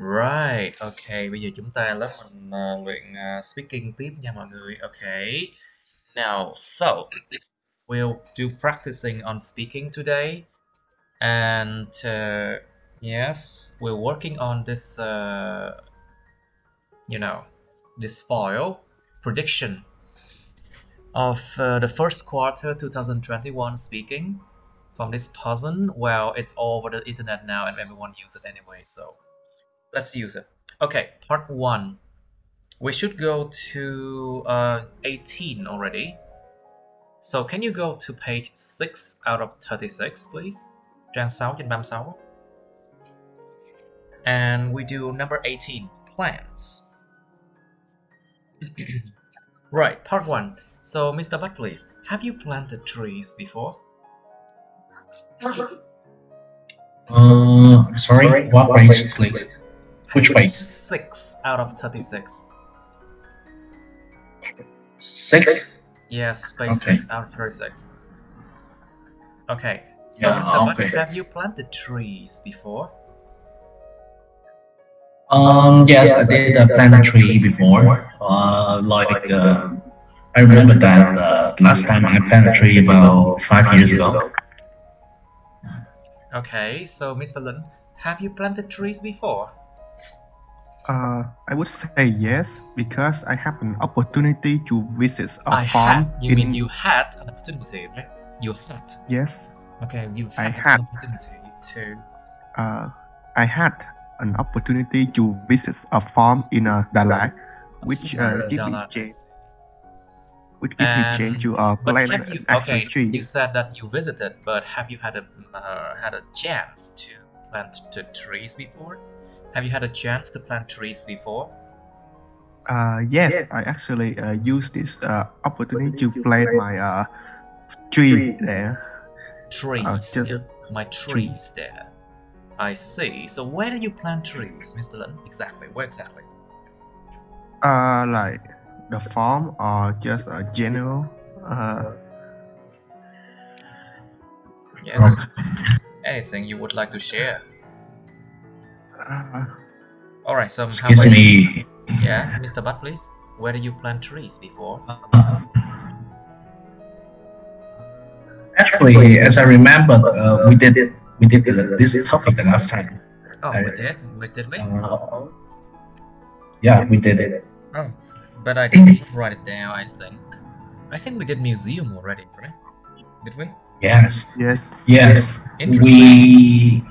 Right, okay, bây giờ chúng ta lớp mình luyện speaking tiếp nha mọi người. Okay. Now, so we'll do practicing on speaking today, and yes, we're working on this, this file prediction of the first quarter 2021 speaking from this puzzle. Well, it's all over the internet now, and everyone uses it anyway, so let's use it. Okay, part 1. We should go to 18 already. So can you go to page 6 out of 36, please? Trang 6 trên 36. And we do number 18, plants. Right, part 1. So, Mr. Butt, please, have you planted trees before? Sorry, what page, please? Which page? 6 out of 36. 6? Yes, page Okay. 6 out of 36. Okay, so Yeah, Mr. Butt, okay. have you planted trees before? Yes, I did plant a tree before. I remember that last time I planted a tree about 5 years ago. Okay, so Mr. Lin, have you planted trees before? I would say yes, because I have an opportunity to visit a I farm. had. You mean you had an opportunity, right? You had. Yes, Okay, you I had an had. opportunity to. I had an opportunity to visit a farm in Dalat, which Dalat, give me I change, see. which give me change to But plant have you? an actual Okay, tree. you said that you visited, but have you had a chance to plant the trees before? Have you had a chance to plant trees before? Yes, I actually used this opportunity to plant my tree there. Trees, Just yeah, my trees there. I see. So where do you plant trees, Mr. Lin? Exactly. Where exactly? like the farm or just a general. Yes. Anything you would like to share? All right. So how Excuse about me. Yeah, Mr. Butt, please. Where do you plant trees before? Actually, as I remember, we did this topic the last time. Oh, we did. Did we? Yeah, we did it. Oh, but I didn't write it down. I think we did museum already, right? Did we? Yes. Yes. Yes. Interesting.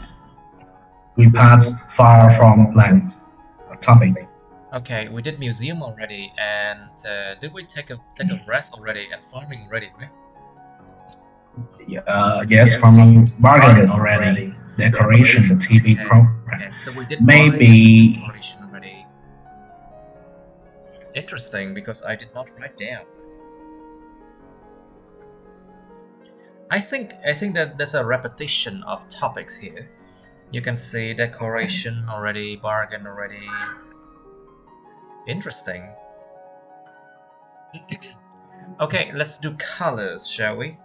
We passed far from plants topic. Okay, we did museum already, and did we take a rest already and farming already, right? Yes, from bargain already. Decoration, TV program. Okay, so we did Maybe. decoration already. Interesting, because I did not write down. I think that there's a repetition of topics here. You can see decoration already, bargain already. Interesting. Okay, let's do colors, shall we?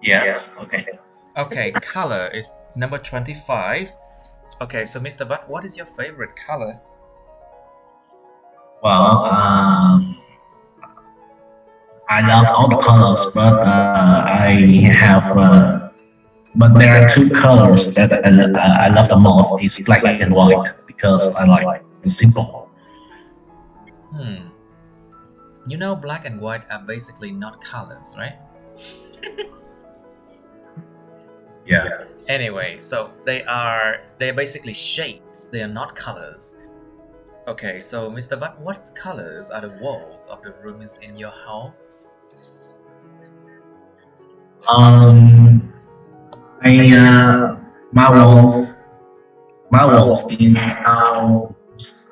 Yes. Okay. Okay, color is number 25. Okay, so Mr. Butt, what is your favorite color? Well, I love all the colors, but but there are two colors that I love the most. Is black and white, because I like the symbol. You know, black and white are basically not colors, right? Yeah. Anyway, so they're basically shades. They are not colors. Okay, so Mr. Butt, what colors are the walls of the rooms in your home? My walls in house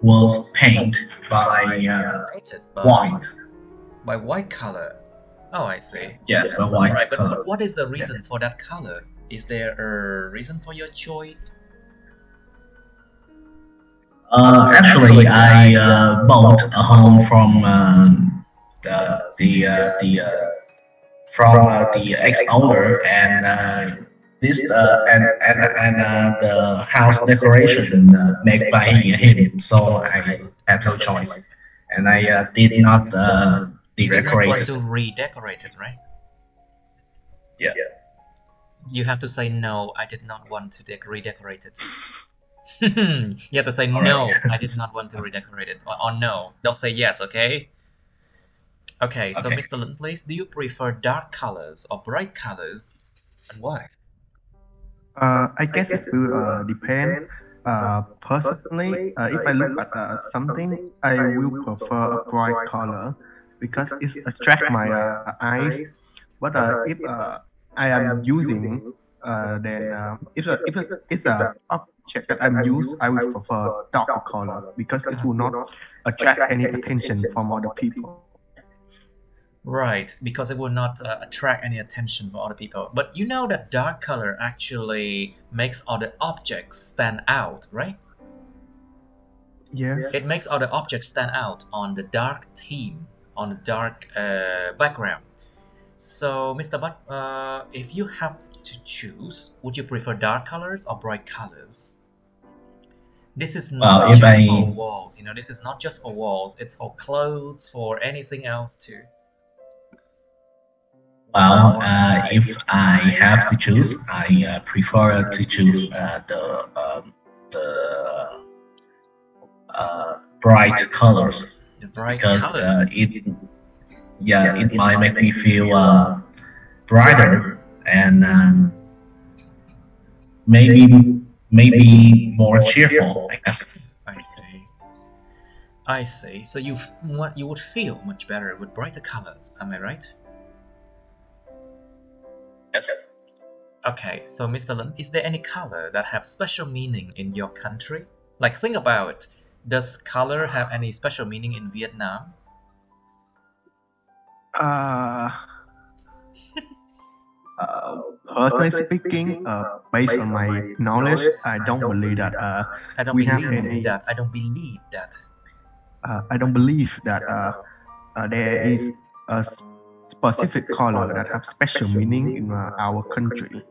was painted by white. By white color. Oh, I see. Yes, by white Right, color. but what is the reason for that color? Is there a reason for your choice? Actually, I bought a home from the ex-owner, and this the house decoration made by him, so I had no choice, and I did not decorate want it. to redecorate it, right? Yeah. You have to say no, I did not want to redecorate it. You have to say no, I did not want to redecorate it, or no. Don't say yes, okay? Okay, so Okay. Mr. Lin, please, do you prefer dark colors or bright colors, and why? I guess it will depend. Personally, if I look at something, I will prefer a bright color because it attracts my eyes. But if I am using, then if it's a object that I'm used, I will prefer darker color because it will not attract any attention from other people. Right, because it will not attract any attention for other people. But you know that dark color actually makes other objects stand out, right? Yeah. It makes other objects stand out on the dark theme, on the dark background. So, Mr. Butt, if you have to choose, would you prefer dark colors or bright colors? This is not if just I- for walls, you know, this is not just for walls, it's for clothes, for anything else too. Well, if I have to choose, I prefer to choose the bright colors The bright because colors. it might make me feel brighter and maybe more cheerful, I guess. I see. I see. So you would feel much better with brighter colors, am I right? Yes. Okay, so Mr. Lin, is there any color that have special meaning in your country? Like, think about it. Does color have any special meaning in Vietnam? Personally speaking, based on my knowledge, I don't believe that I don't we have believe any. that. I don't believe that. I don't believe that there is a specific color that have special meaning in our country.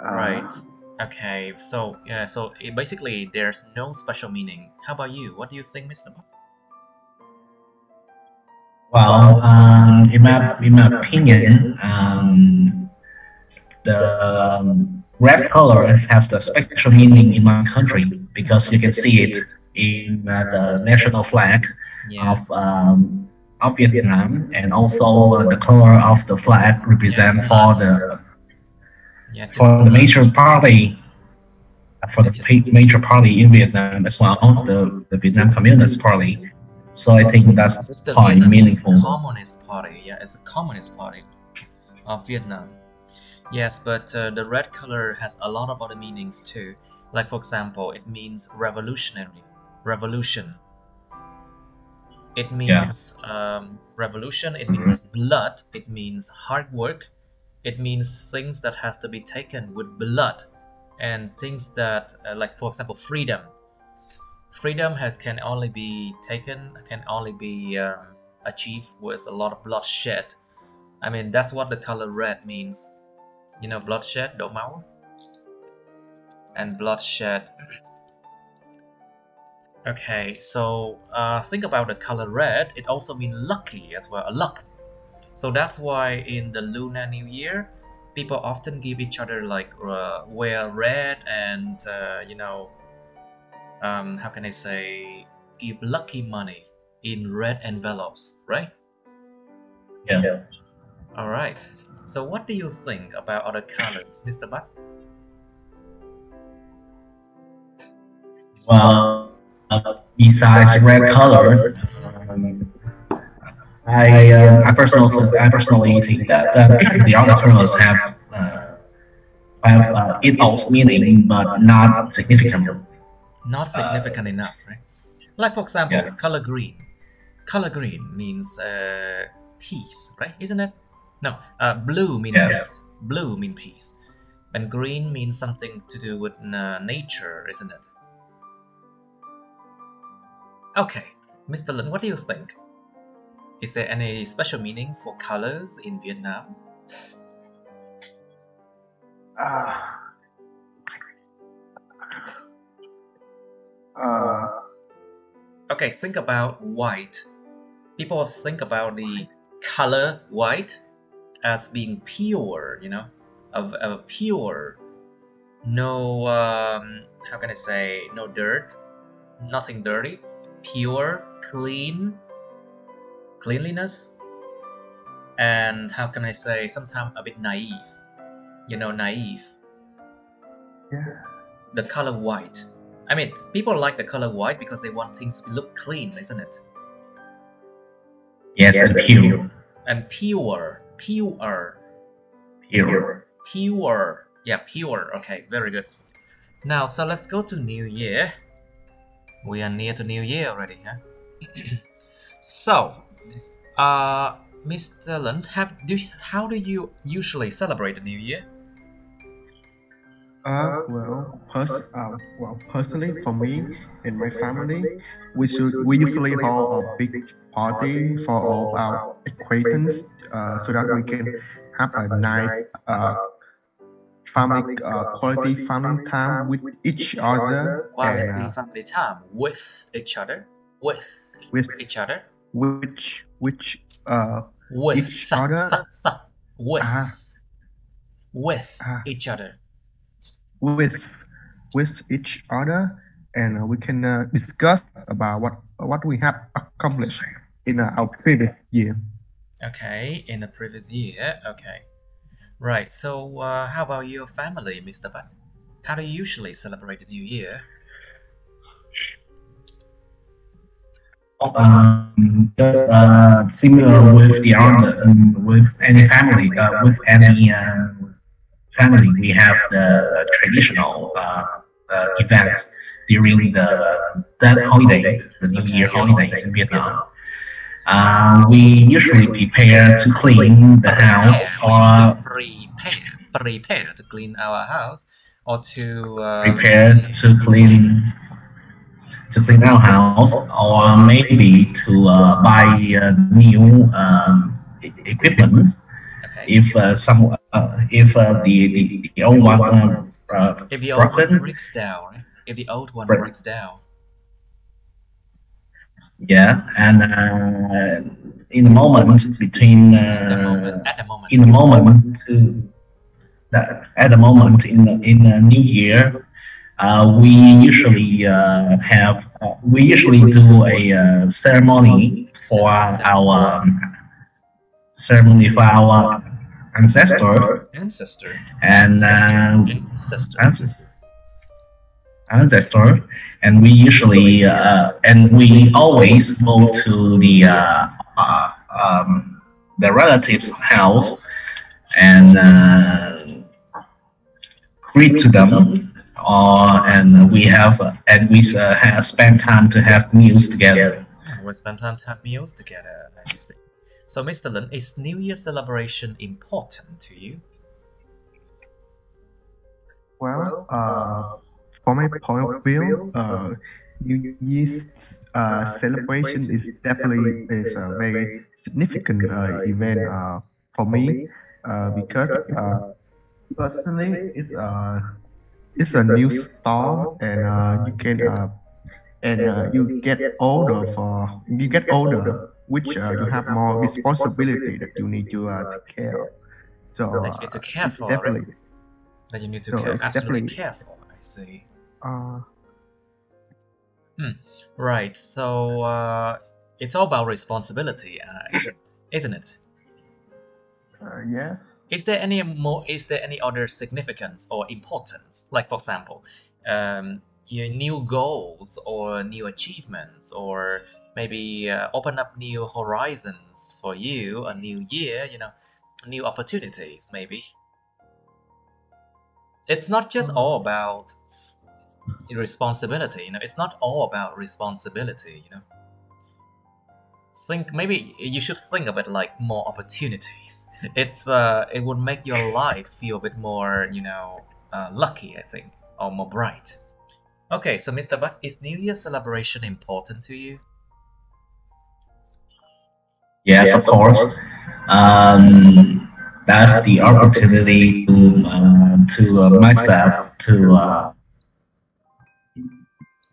Right. Okay. So yeah. So basically, there's no special meaning. How about you? What do you think, Mr. Butt? Well, in my opinion, the red color has the special meaning in my country because you can see it in the national flag Yes. of Vietnam, and also the color of the flag represent for the Yeah, just for the blood. major party major party in Vietnam as well, the Vietnam Communist Party. So I think that's It's the quite Vietnamese meaningful. Communist Party. Yeah, it's a Communist Party of Vietnam. Yes, but the red color has a lot of other meanings too. Like, for example, it means revolutionary, revolution. It means revolution. It means blood. It means hard work. It means things that has to be taken with blood, and things that, like, for example, freedom. Freedom can only be taken, can only be achieved with a lot of bloodshed. I mean, that's what the color red means. You know, bloodshed, đổ máu, and bloodshed. Okay, so think about the color red. It also means lucky as well, luck. So that's why in the Lunar New Year, people often give each other like wear red and you know, how can I say, give lucky money in red envelopes, right? Yeah. All right. So what do you think about other colors, Mr. Butt? Well, besides red color, I personally think that the other colors have its own meaning, but not significant. Not significant enough, right? Like, for example, Yeah. color green. Color green means peace, right? Isn't it? No, blue means Yes. peace. Blue means peace, and green means something to do with nature, isn't it? Okay, Mr. Lin, what do you think? Is there any special meaning for colors in Vietnam? Okay, think about white. People think about the color white as being pure, you know, of pure, no, how can I say, no dirt, nothing dirty, pure, cleanliness, and how can I say, sometimes a bit naive, you know, naive. Yeah. The color white. I mean, people like the color white because they want things to look clean, isn't it? Yes, and pure. And pure. Yeah, pure. Okay, very good. Now, so let's go to New Year. We are near to New Year already, huh? So, Mr. Lund, how do you usually celebrate the New Year? Personally, for me and my family, we usually hold a big party for all of our acquaintances, so that we can have a nice family quality family time with each other. Quality family time with each other. With each other. With each other. With each other. With each other, and we can discuss about what we have accomplished in our previous year. Okay, in the previous year. Okay, right. So, how about your family, Mr. Butt? How do you usually celebrate the New Year? Just similar with the other, with any family, family, we have the traditional events during that holiday, the New Year holidays in Vietnam. We usually prepare to clean the house, or prepare to clean our house, or to prepare to clean our house, or maybe to buy new equipment. Okay. If the old one if the old one breaks down, right? If the old one breaks down. Yeah, and in the moment between in the New Year, we usually do a ceremony for our ancestor and ancestor, and we usually and we always go to the relatives' house and greet to them, and we spend time to have meals together. We spend time to have meals together. I see. So, Mr. Lin, is New Year celebration important to you? Well, for my point of view, New Year's celebration is definitely a very significant event for me, because personally it's a new start, and you get older, which you have more responsibility that you need to take care of. So that you need to care for, definitely. Right? That you need to absolutely care for. I see. Right. So it's all about responsibility, isn't it? Yes. Is there any other significance or importance? Like, for example, your new goals or new achievements, or maybe open up new horizons for you, a new year, you know, new opportunities, maybe. It's not just all about responsibility, you know. It's not all about responsibility, you know. Maybe you should think of it like more opportunities. It would make your life feel a bit more, you know, lucky, I think, or more bright. Okay, so Mr. Butt, is New Year celebration important to you? Yes, of course. that's the opportunity to myself to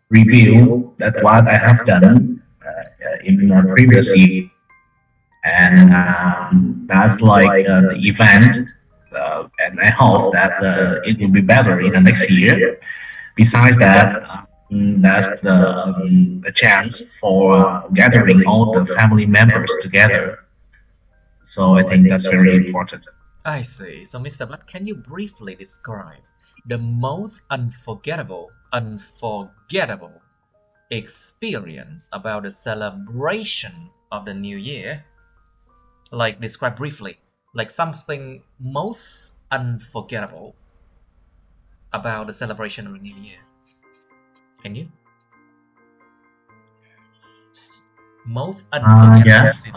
review that what I have done in the previous year, and that's like the event, and I hope that it will be better in the next year. Besides that, that's the chance for gathering all the family members together. So I think that's very important. I see. So, Mr. Black, can you briefly describe the most unforgettable experience about the celebration of the New Year? Like, describe briefly, like something most unforgettable about the celebration of the New Year. Can you? Most unforgettable. Yes.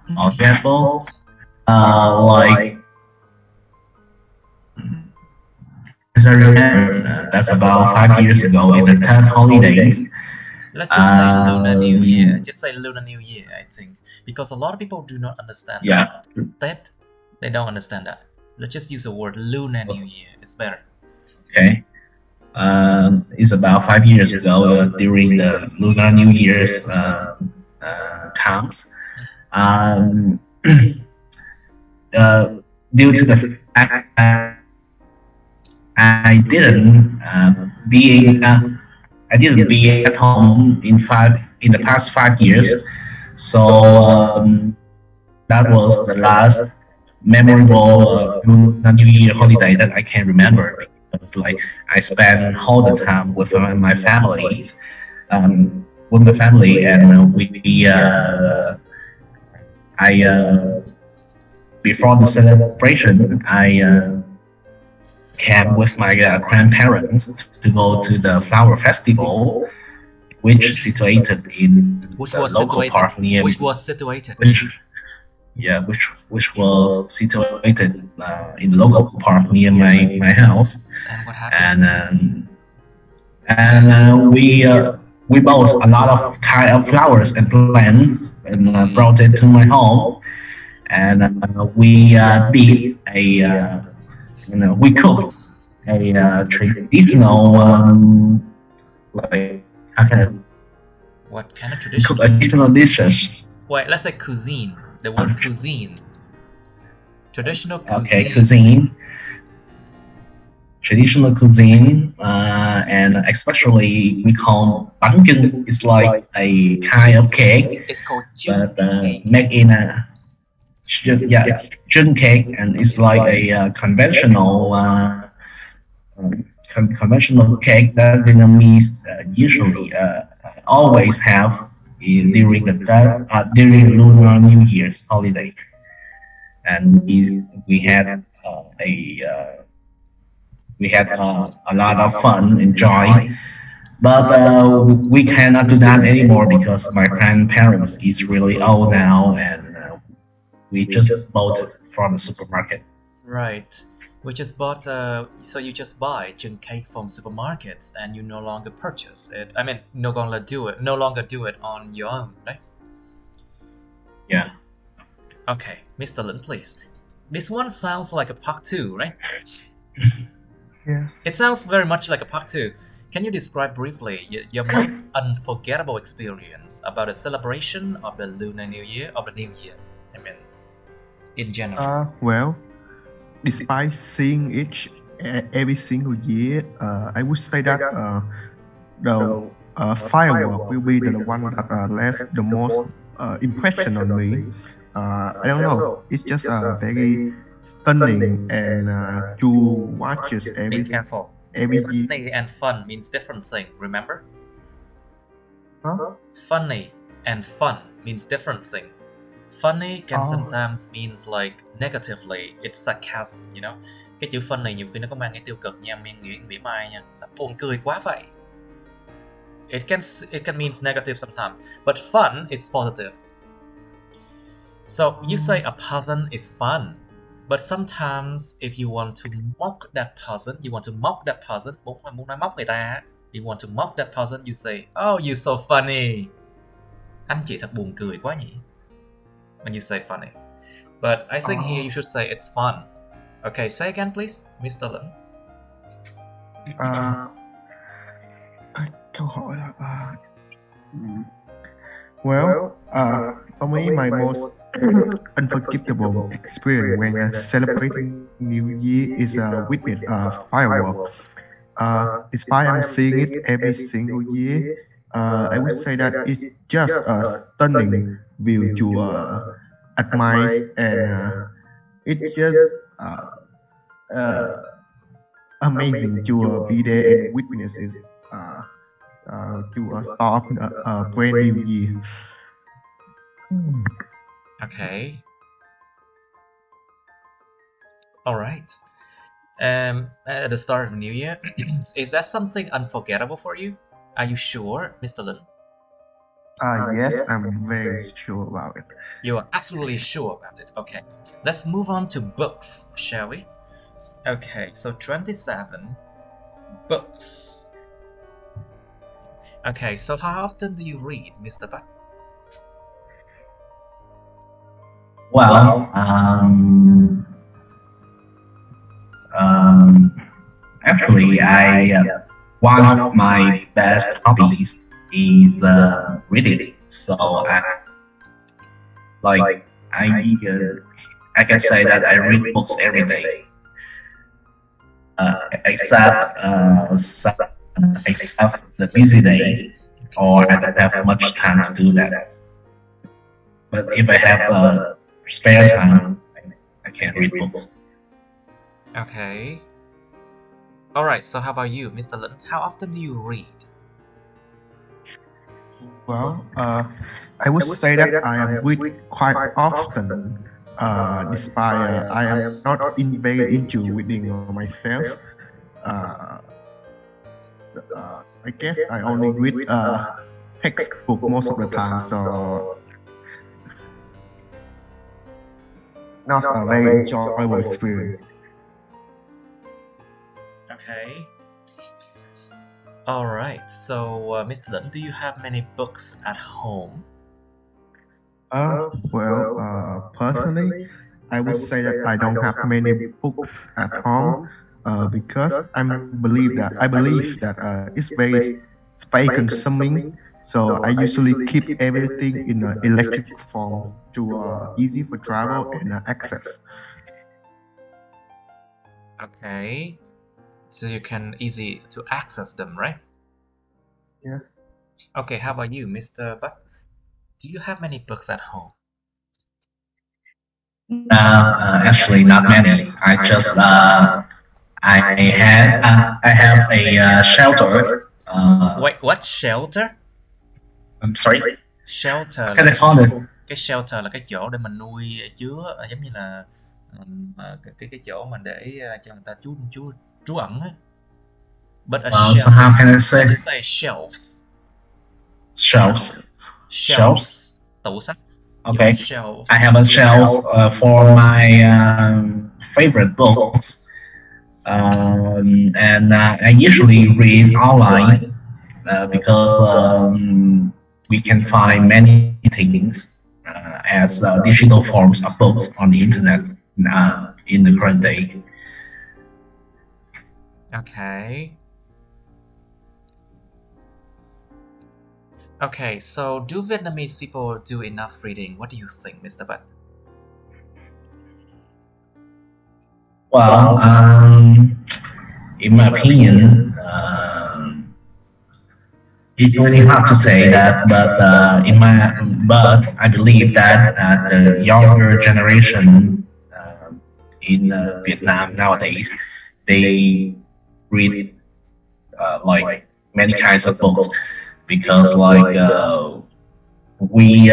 Unforgettable. Like, as I remember, that's about 5 years ago in the 10 holidays. Let's just say Lunar New Year. Just say Lunar New Year, I think. Because a lot of people do not understand that. That they don't understand that. Let's just use the word Lunar New Year. It's better. Okay. It's about 5 years ago during the Lunar New Year's times. Due to the fact that I didn't be at home in the past 5 years, so that was the last memorable Lunar New Year holiday that I can remember. Because, like, I spent all the time with my family, and before the celebration, I came with my grandparents to go to the flower festival, which was situated in the local park near. Which was situated in the local park near my house. And what happened? And we bought a lot of kind of flowers and plants and brought it to my home, and we did we cooked a traditional like, how can I? What kind of traditional? Cook traditional dishes. Wait, let's say cuisine. The word cuisine. Traditional cuisine. Okay, cuisine. Traditional cuisine, and especially we call bánh chưng. It's like a kind of cake. It's called but made in a chưng cake, and it's like a conventional cake that Vietnamese usually always have during Lunar New Year's holiday, and we had a lot of fun and joy. But we cannot do that anymore because my grandparents is really old now, and we just bought it from the supermarket. Right. We just bought. So you just buy chưng cake from supermarkets, and you no longer purchase it. I mean, no longer do it on your own, right? Yeah. Okay, Mr. Lin, please. This one sounds like a part 2, right? Yeah. It sounds very much like a part 2. Can you describe briefly your most unforgettable experience about the celebration of the Lunar New Year, of the New Year? I mean, in general. Well, despite seeing it every single year, I would say that the firework will be the one that left the most impression on me. I don't know. It's just very stunning, and to watch it Be careful. every Funny and fun means different thing, remember? Huh? Funny and fun means different thing. Funny can sometimes means like negatively, it's sarcasm, you know. Cái chữ funny nhiều khi nó có mang cái tiêu cực nha, mình nghĩ mỉa mai nha, buồn cười quá vậy. It can mean negative sometimes, but fun is positive. So you say a person is fun, but sometimes if you want to mock that person, muốn nói móc người ta, you want to mock that person, you say, oh, you're so funny. Anh chị thật buồn cười quá nhỉ. when you say funny. But I think here you should say it's fun. Okay, say again please, Mr. Lin. Câu hỏi là well, for me, my most unforgettable experience when celebrating New Year is witness firework. Despite I'm seeing it every single year, I would say that it's just a stunning view to admire, and it's just amazing to be there and witness it. To start a brand new year. Okay. All right. At the start of the new year, is that something unforgettable for you? Are you sure, Mr. Lin? Yes, I'm very sure about it. You are absolutely sure about it. Okay. Let's move on to books, shall we? Okay, so 27 books. Okay, so how often do you read, Mr. Buck? Well, actually, one of my best hobbies is reading. So I can say that I read books every day, except the busy day, or I don't have much time to do that. But if I have spare time, I can read books. Okay. Alright, so how about you, Mr. Lin? How often do you read? Well, I would say that I read quite often, despite I am not very into reading myself. I guess I only read textbook most of the time, so not a very enjoyable experience. Okay. Alright, so Mr. Lin, do you have many books at home? Well, personally, I would say that I don't have many books at home. Because I believe that it's very space consuming, so I usually keep everything in an electric form to easy for travel and access. Okay, so you can easy to access them, right? Yes. Okay, how about you, Mr. Buck? Do you have many books at home? Actually, not many. I have a shelter. Wait, what? Shelter? I'm sorry. Shelter. Can I call it? Cái shelter là cái chỗ để mình nuôi chứa, giống như là cái chỗ mà để cho người ta trú ẩn á. But a shelf. So how can I say? Just say shelves. Shelves. Tủ sách. Okay. Shelves. I have a shelf for my favorite books. And I usually read online because we can find many things as digital forms of books on the internet in the current day. Okay. Okay, so do Vietnamese people do enough reading? What do you think, Mr. Butt? Well, in my opinion, it's really hard to say that, but I believe that the younger generation in Vietnam nowadays, they read like many kinds of books, because we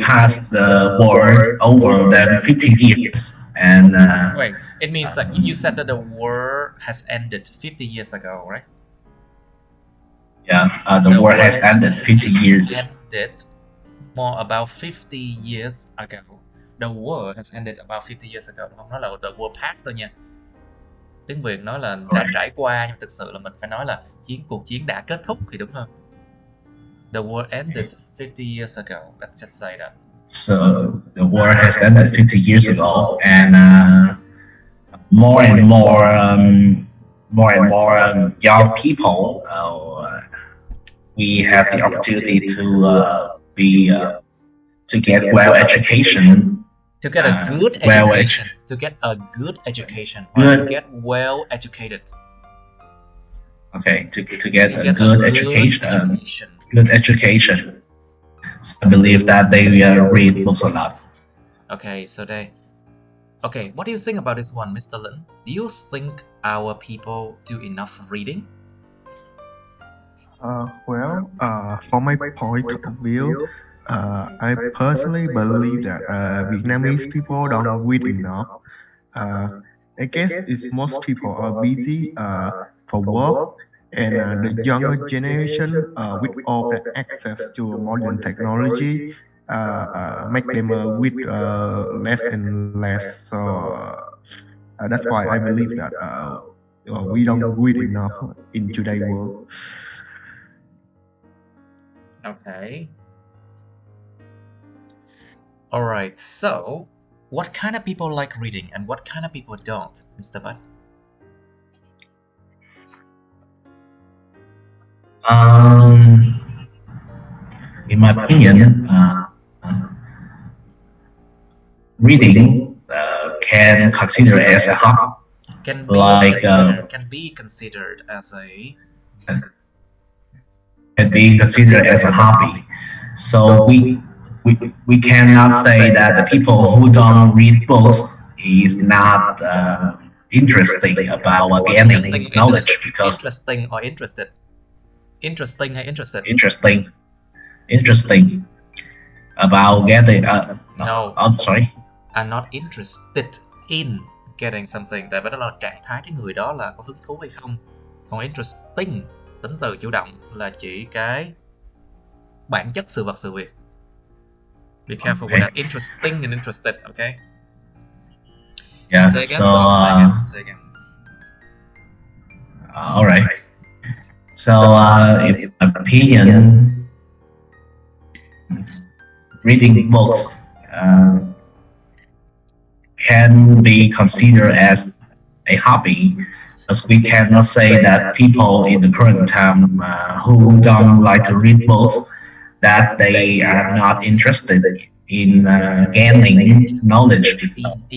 passed the war over than 50 years. And wait, it means that you said that the war has ended 50 years ago, right? Yeah, the war has ended 50 years. Ended more about 50 years ago. The war has ended about 50 years ago. Không nói là the war passed thôi nha. Tiếng Việt nói là đã trải qua, nhưng thực sự là mình phải nói là cuộc chiến đã kết thúc thì đúng hơn. The war ended 50 years ago. Let's just say that. So the war has ended 50 years ago, and more and more, young people, we have the opportunity to get well education, To get a good well education. To get a good education. Or to get well educated. okay, to get a good education. Good education. So I believe that they read books a lot. Okay, so they. Okay, what do you think about this one, Mr. Lin? Do you think our people do enough reading? From my point of view, I personally believe that Vietnamese people don't read enough. I guess it's most people are busy for work, and the younger generation, with all the access to modern technology, make them read less and less. So that's why I believe that we don't read enough in today's world. Okay. Alright, so what kind of people like reading and what kind of people don't, Mr. Bud? In my opinion, reading can consider as a hobby. Can be considered as a hobby. So we cannot say that the people who don't read books is not interesting about gaining knowledge, because interesting or interested. Interesting hay interested? Interesting about getting No. I'm sorry. I'm not interested in getting something. Tại vì đó là trạng thái cái người đó là có hứng thú hay không. Còn interesting, tính từ chủ động là chỉ cái bản chất sự vật sự việc. Be careful with that. Interesting and interested, okay? Yeah, say again, so say again. All right. So in my opinion, reading books can be considered as a hobby, as we cannot say that people in the current time who don't like to read books, that they are not interested in gaining knowledge.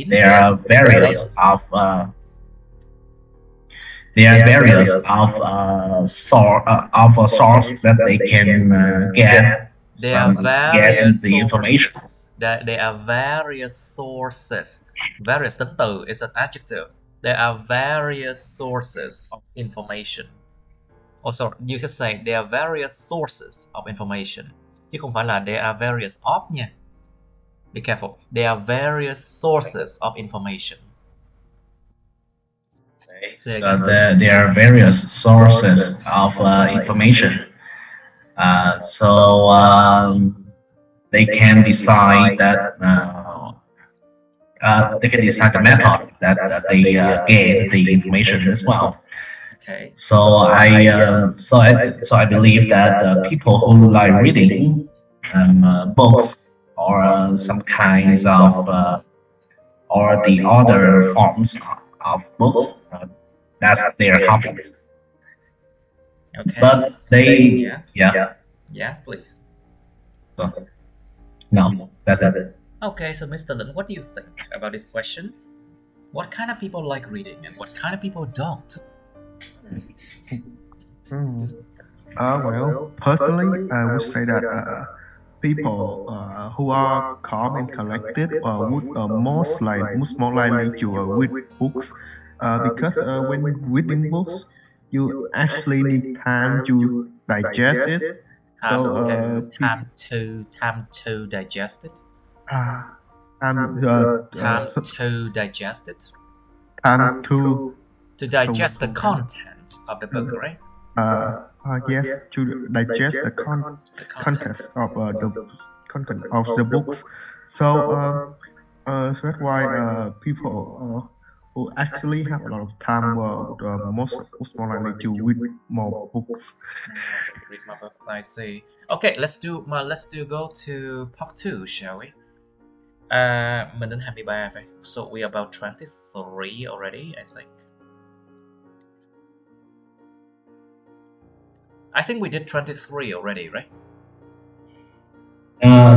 There are various source that they can get. There are various the information. There are various sources. Various tính từ is an adjective. There are various sources of information. Also, you should say there are various sources of information. Chứ không phải là there are various of nha. Be careful. There are various sources of information. So there are various sources of information. So they can decide that they can decide the method that they gain the information as well. Okay. So I believe that people who like reading books or some kinds of or the other forms of books, that's their hobbies. Okay. But they, yeah, please. So, no, that's it. Okay, so Mr. Lin, what do you think about this question? What kind of people like reading and what kind of people don't? Well, personally, I would say that people who are calm and collected would most more likely to read books, because when reading books, you actually need time to digest it. Time to digest it. Time to digest it. Time to digest the content of the book, right? Yes, to digest the content of the content of the books. So that's why people who actually have a lot of time most more likely to read more books. Read more books, I see. Okay, let's go to part 2, shall we? Mình đến 23 vậy. So we are about 23 already, I think. I think we did 23 already, right?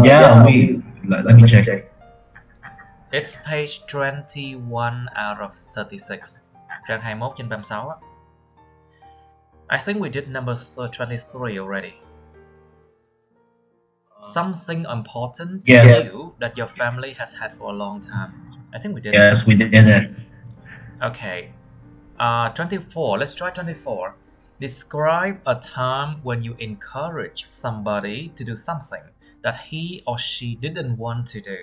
Yeah, let me check. It's page 21 out of 36. Trang 21 trên 36 á. I think we did number 23 already. Something important to you that your family has had for a long time. I think we did. Yes, we did it. Okay. 24. Let's try 24. Describe a time when you encourage somebody to do something that he or she didn't want to do.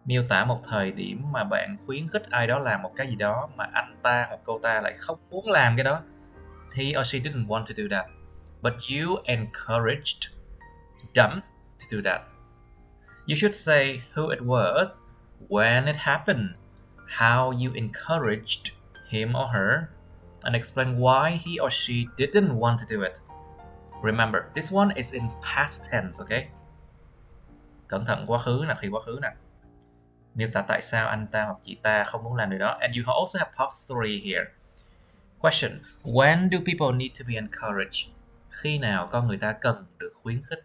Miêu tả một thời điểm mà bạn khuyến khích ai đó làm một cái gì đó mà anh ta hoặc cô ta lại không muốn làm cái đó. He or she didn't want to do that, but you encouraged them to do that. You should say who it was, when it happened, how you encouraged him or her, and explain why he or she didn't want to do it. Remember, this one is in past tense, okay? Cẩn thận quá khứ là khi quá khứ nè. Miêu tả tại sao anh ta hoặc chị ta không muốn làm điều đó. And you also have part 3 here. Question: When do people need to be encouraged? Khi nào con người ta cần được khuyến khích?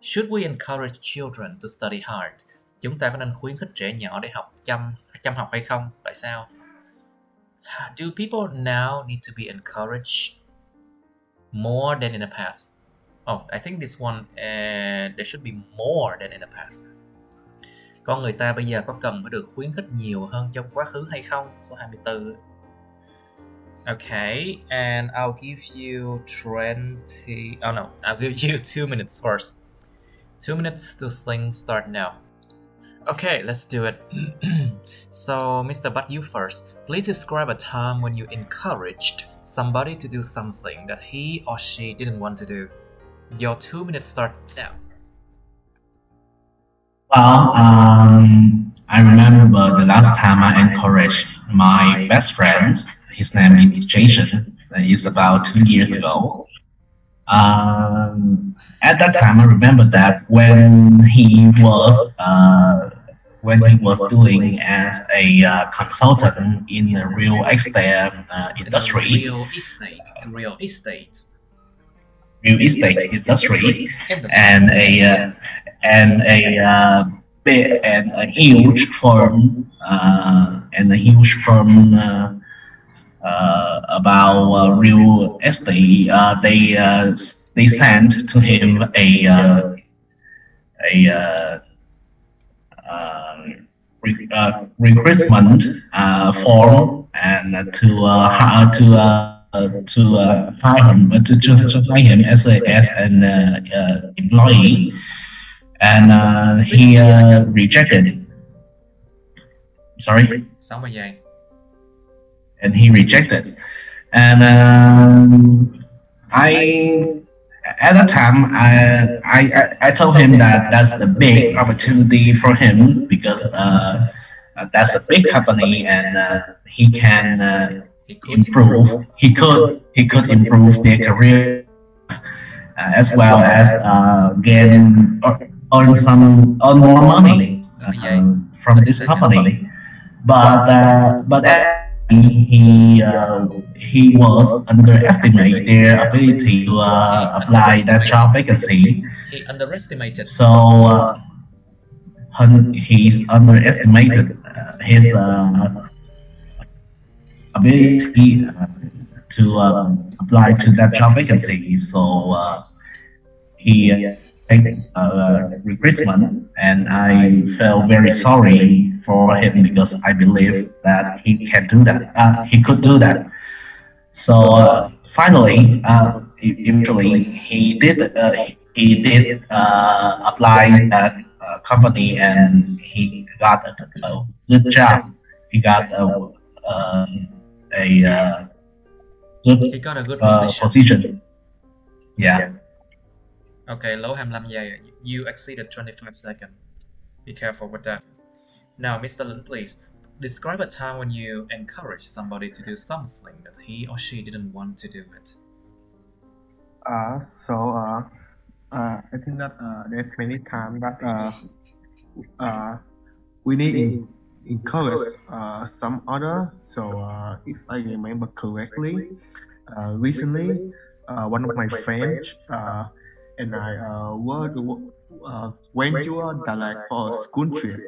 Should we encourage children to study hard? Chúng ta có nên khuyến khích trẻ nhỏ để học chăm học hay không? Tại sao? Do people now need to be encouraged more than in the past? Oh, I think this one there should be more than in the past. Con người ta bây giờ có cần phải được khuyến khích nhiều hơn trong quá khứ hay không? Số 24. Okay, and I'll give you 20. Oh no, I'll give you 2 minutes first. 2 minutes to think. Start now. Okay, let's do it. So, Mr. But, you first. Please describe a time when you encouraged somebody to do something that he or she didn't want to do. Your 2 minutes start now. Well, I remember the last time I encouraged my best friend. His name is Jason. It's about 2 years ago. At that time, I remember that when he was doing as a consultant in the real estate industry. Real estate industry, and a huge firm about real estate. They sent to him a recruitment form and to find him as an employee, and he rejected. Sorry. And he rejected, and at that time I told him that that's a big opportunity for him because that's a big company and he can improve. He could improve their career as well as earn more money from this company. But he was underestimated their ability to apply that job vacancy. He underestimated. So he's underestimated his ability to apply to that job vacancy. So he recruitment, and I felt very sorry for him because I believe that he can do that. He could do that. So finally, eventually, he did apply that company, and he got a good job. He got a good position. Yeah. Okay, lỗ 25 giây. You exceeded 25 seconds. Be careful with that. Now, Mr. Lin, please describe a time when you encouraged somebody to do something that he or she didn't want to do it. I think that there's many times that we need encourage some other. So if I remember correctly, recently one of my friends and I went to Dalat for a school trip,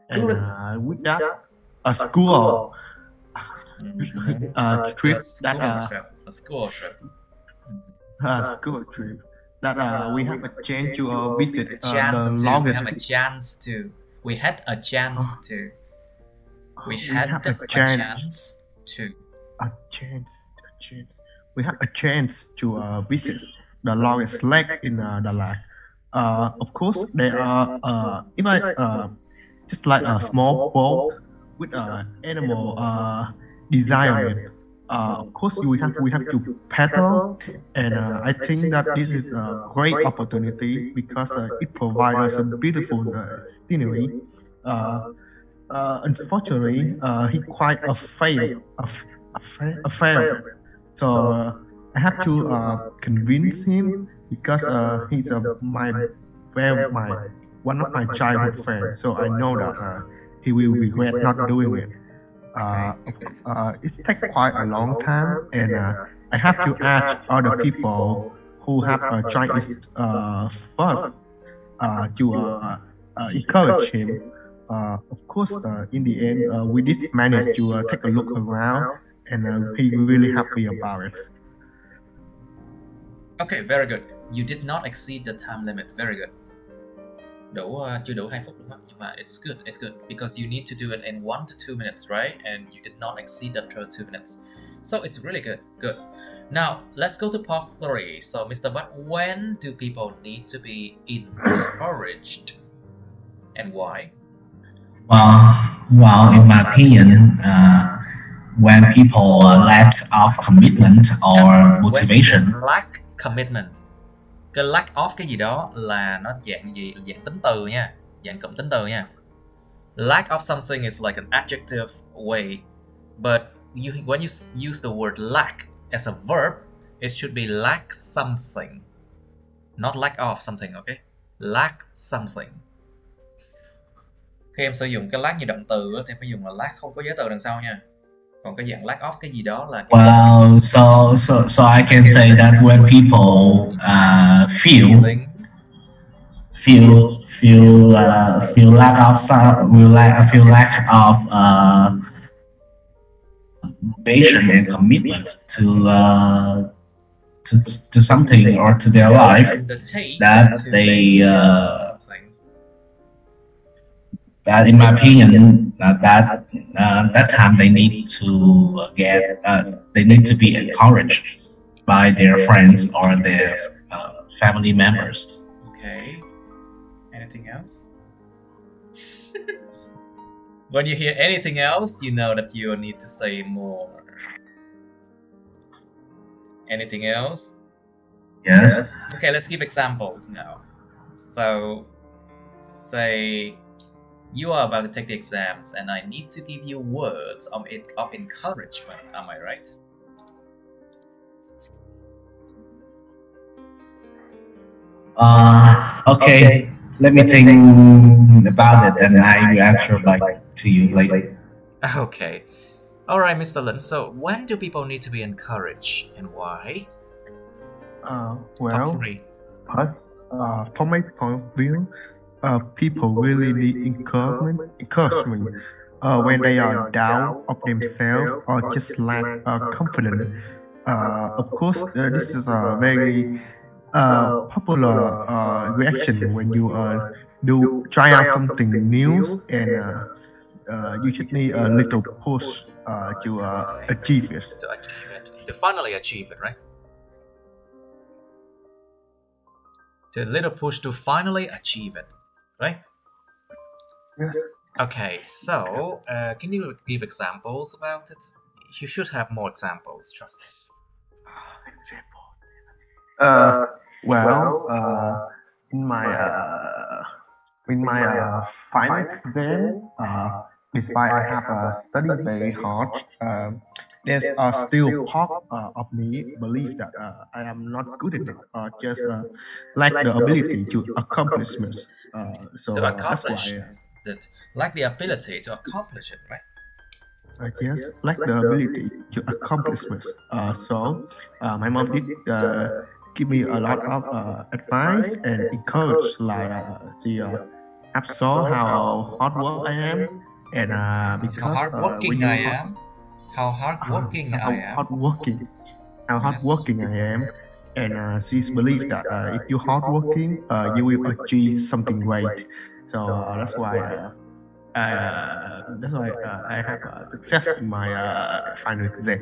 and with that a school trip that A school trip. school trip that we have a chance to visit A the chance to. We longest. have a chance to. We had a chance to. We had have a a chance. chance to. A chance. We have a chance to visit the longest lake in Dalat. Of course, there are if I just like a small boat with animal design on it. Of course, we have to paddle, and I think that this is a great opportunity because it provides us a beautiful scenery. Uh, Unfortunately, he quite a fail, a fail. So I have to convince him because he's my one of my childhood friends. So I know that he will regret not doing it. Uh, it takes quite a long time, and I have to ask other people who have tried it first to encourage him. Of course, in the end, we did manage to take a look around, and he really happy about it. Okay, very good. You did not exceed the time limit. Very good. Chưa đủ 2 phút đúng không? Nhưng mà it's good because you need to do it in 1 to 2 minutes, right? And you did not exceed the 2 minutes. So it's really good. Good. Now, let's go to part 3. So, Mr. Butt, when do people need to be encouraged and why? Well, in my opinion, when people lack of commitment or motivation, When lack commitment. Cái lack of cái gì đó là nó dạng gì? Dạng tính từ nha. Dạng cụm tính từ nha. Lack of something is like an adjective way, but when you use the word lack as a verb, it should be lack something, not lack of something, okay? Lack something. Khi em sử dụng cái lack như động từ thì phải dùng là lack không có giới từ đằng sau nha. Còn cái dạng lack of cái gì đó là cái well, so I can say that when people feel lack of feel lack of motivation and commitment to something or to their life, that they that in my opinion that time they need to they need to be encouraged by their friends or their family members. Okay. Anything else? When you hear anything else, you know that you need to say more. Anything else? Yes. Okay, let's give examples now. So, say you are about to take the exams and I need to give you words of encouragement. Am I right? Okay. Let me think about it and I will answer to you later. Okay. Alright, Mr. Lin. So, when do people need to be encouraged and why? Well, Top 3. first, from my point of view, people really need encouragement when they are down of themselves or just lack confidence. Of course, this is a very popular reaction when you do try out something new, and you just need a little push to achieve it. To achieve it. To finally achieve it, right? To a little push to finally achieve it, right? Yes. Okay, so can you give examples about it? You should have more examples, trust me. Well, in my final exam, despite I have studied very hard, there's still part of me believe that I am not good enough or just lack the ability to accomplishments. So To that's accomplish why it, like the ability to accomplish it, right? yes, lack the ability to accomplishments. So my mom did give me a lot of advice and encourage, like she absorb how hard work I am, and How because when hardworking you I am. How hardworking I how am. hardworking how Yes. hardworking I am, and she's believed that if you're hardworking, you will achieve something great. So that's why I have success in my final exam.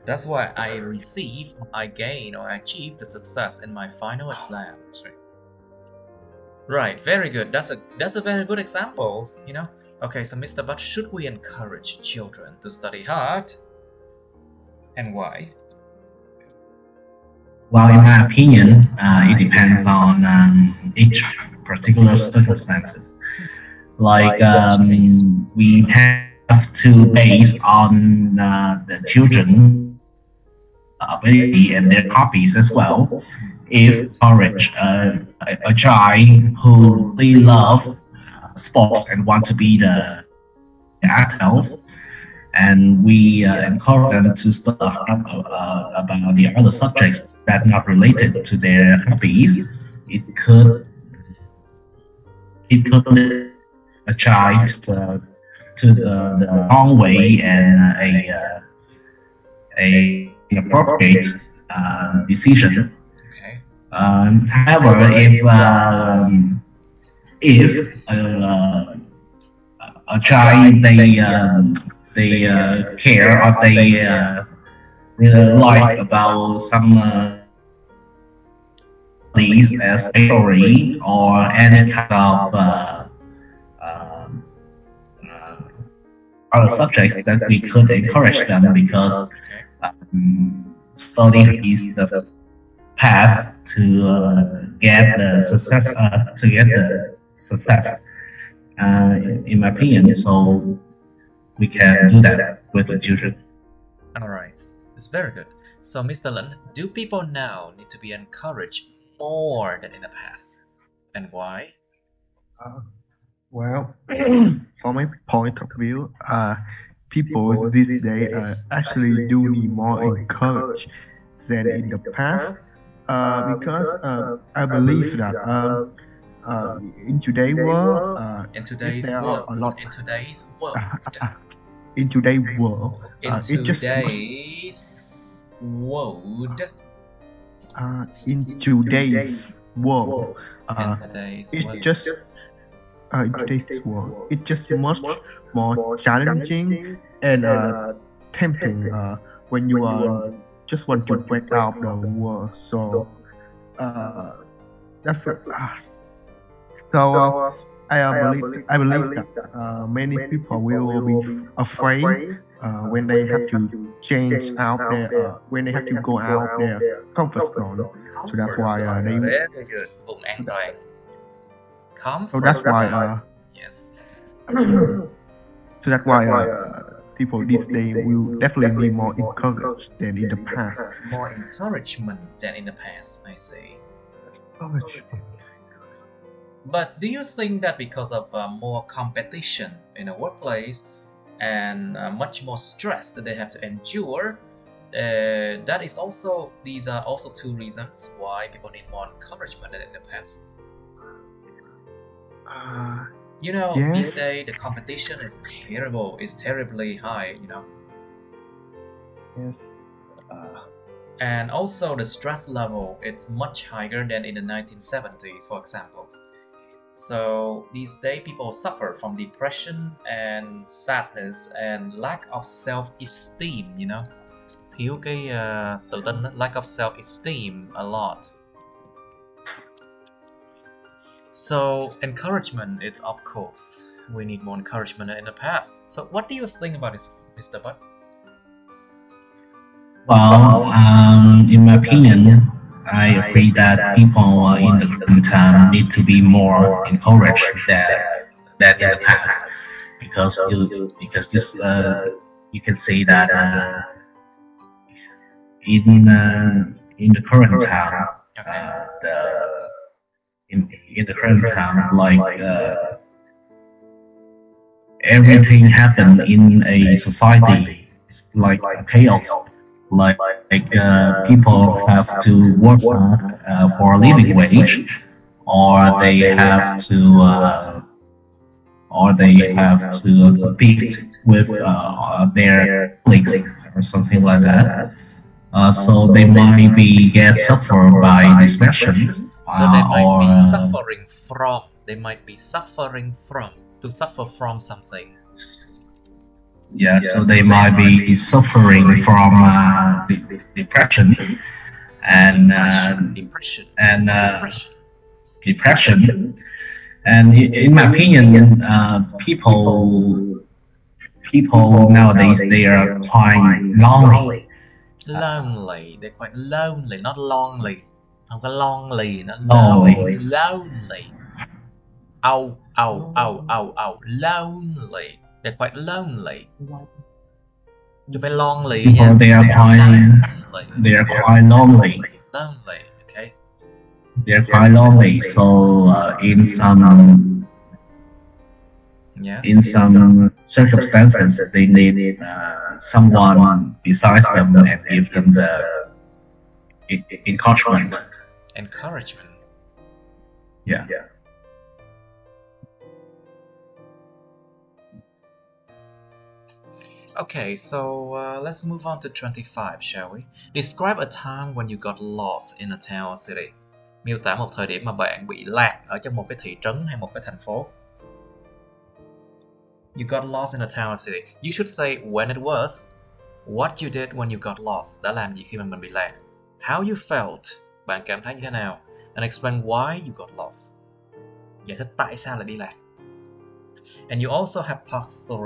That's why I receive, I gain, or I achieve the success in my final exams. Right, very good. That's a very good example, you know. Okay, so Mr. But should we encourage children to study hard? And why? Well, in my opinion, it depends on each particular circumstances. Like we have to base on the children ability and their hobbies as well. If encourage a child who really love sports and want to be the athlete, and we encourage them to study about the other subjects that not related to their hobbies, it could lead a child to the wrong way and a inappropriate decision. Okay. However, if a child they care or they really like about some these as theory or any kind of other subjects, that we could encourage them, because study is the path to get the success. In my opinion, so we can do that with the children. Alright, it's very good. So Mr. Lin, do people now need to be encouraged more than in the past? And why? Well, from my point of view, people these days actually do need more encouraged than in the past, because I believe that in today's world, In today's there world. are a lot In today's world. in today's world. In It just today's world. in today's world, In today's it's world. just in today's world, it's just much more challenging and tempting when you just want to break out the world. So that's so I believe that many people will be afraid when they have to change out their when they have to go out their comfort zone. So that's why they. Very good. Vùng an toàn. So that's why Yes. so that's why people these days will definitely be more encouraged than in the past. More encouragement than in the past, I see. But do you think that because of more competition in the workplace and much more stress that they have to endure, these are also two reasons why people need more encouragement than in the past? You know, Yes. these days the competition is terrible, it's terribly high, you know. Yes. And also the stress level, it's much higher than in the 1970s, for example. So these days people suffer from depression and sadness and lack of self-esteem, you know. Thiếu cái tự tin, lack of self-esteem a lot. So encouragement is, of course, we need more encouragement than in the past. So what do you think about this, Mr. Butt? Well, in my opinion, I agree that people in the current time need to be more encouraged than in the past, because you can say that in the current time, in the current time, like everything happen in a society. It's like a chaos. Like people have to work hard for a living wage, or they have to compete with their colleagues or something like that. So they might be get suffered by depression. So they might be suffering from. They might be suffering from. To suffer from something. Yeah, so they might be suffering from depression and depression. And in my opinion, people nowadays, they are quite lonely. Lonely. They're quite lonely, not lonely. Không có lonely, nó Lonely. Lonely. Lonely. They're quite lonely. You phải lonely. People, they are quite lonely. Lonely, okay. They're quite lonely. So in some circumstances, they need someone besides them and give them the encouragement. Encouragement. Yeah. Okay, so let's move on to 25, shall we? Describe a time when you got lost in a town or city. Miêu tả một thời điểm mà bạn bị lạc ở trong một cái thị trấn hay một cái thành phố. You got lost in a town or city. You should say when it was, what you did when you got lost. Đã làm gì khi mà mình bị lạc? How you felt. Bạn cảm thấy như thế nào? And explain why you got lost. Giải thích tại sao lại đi lạc. And you also have part 3.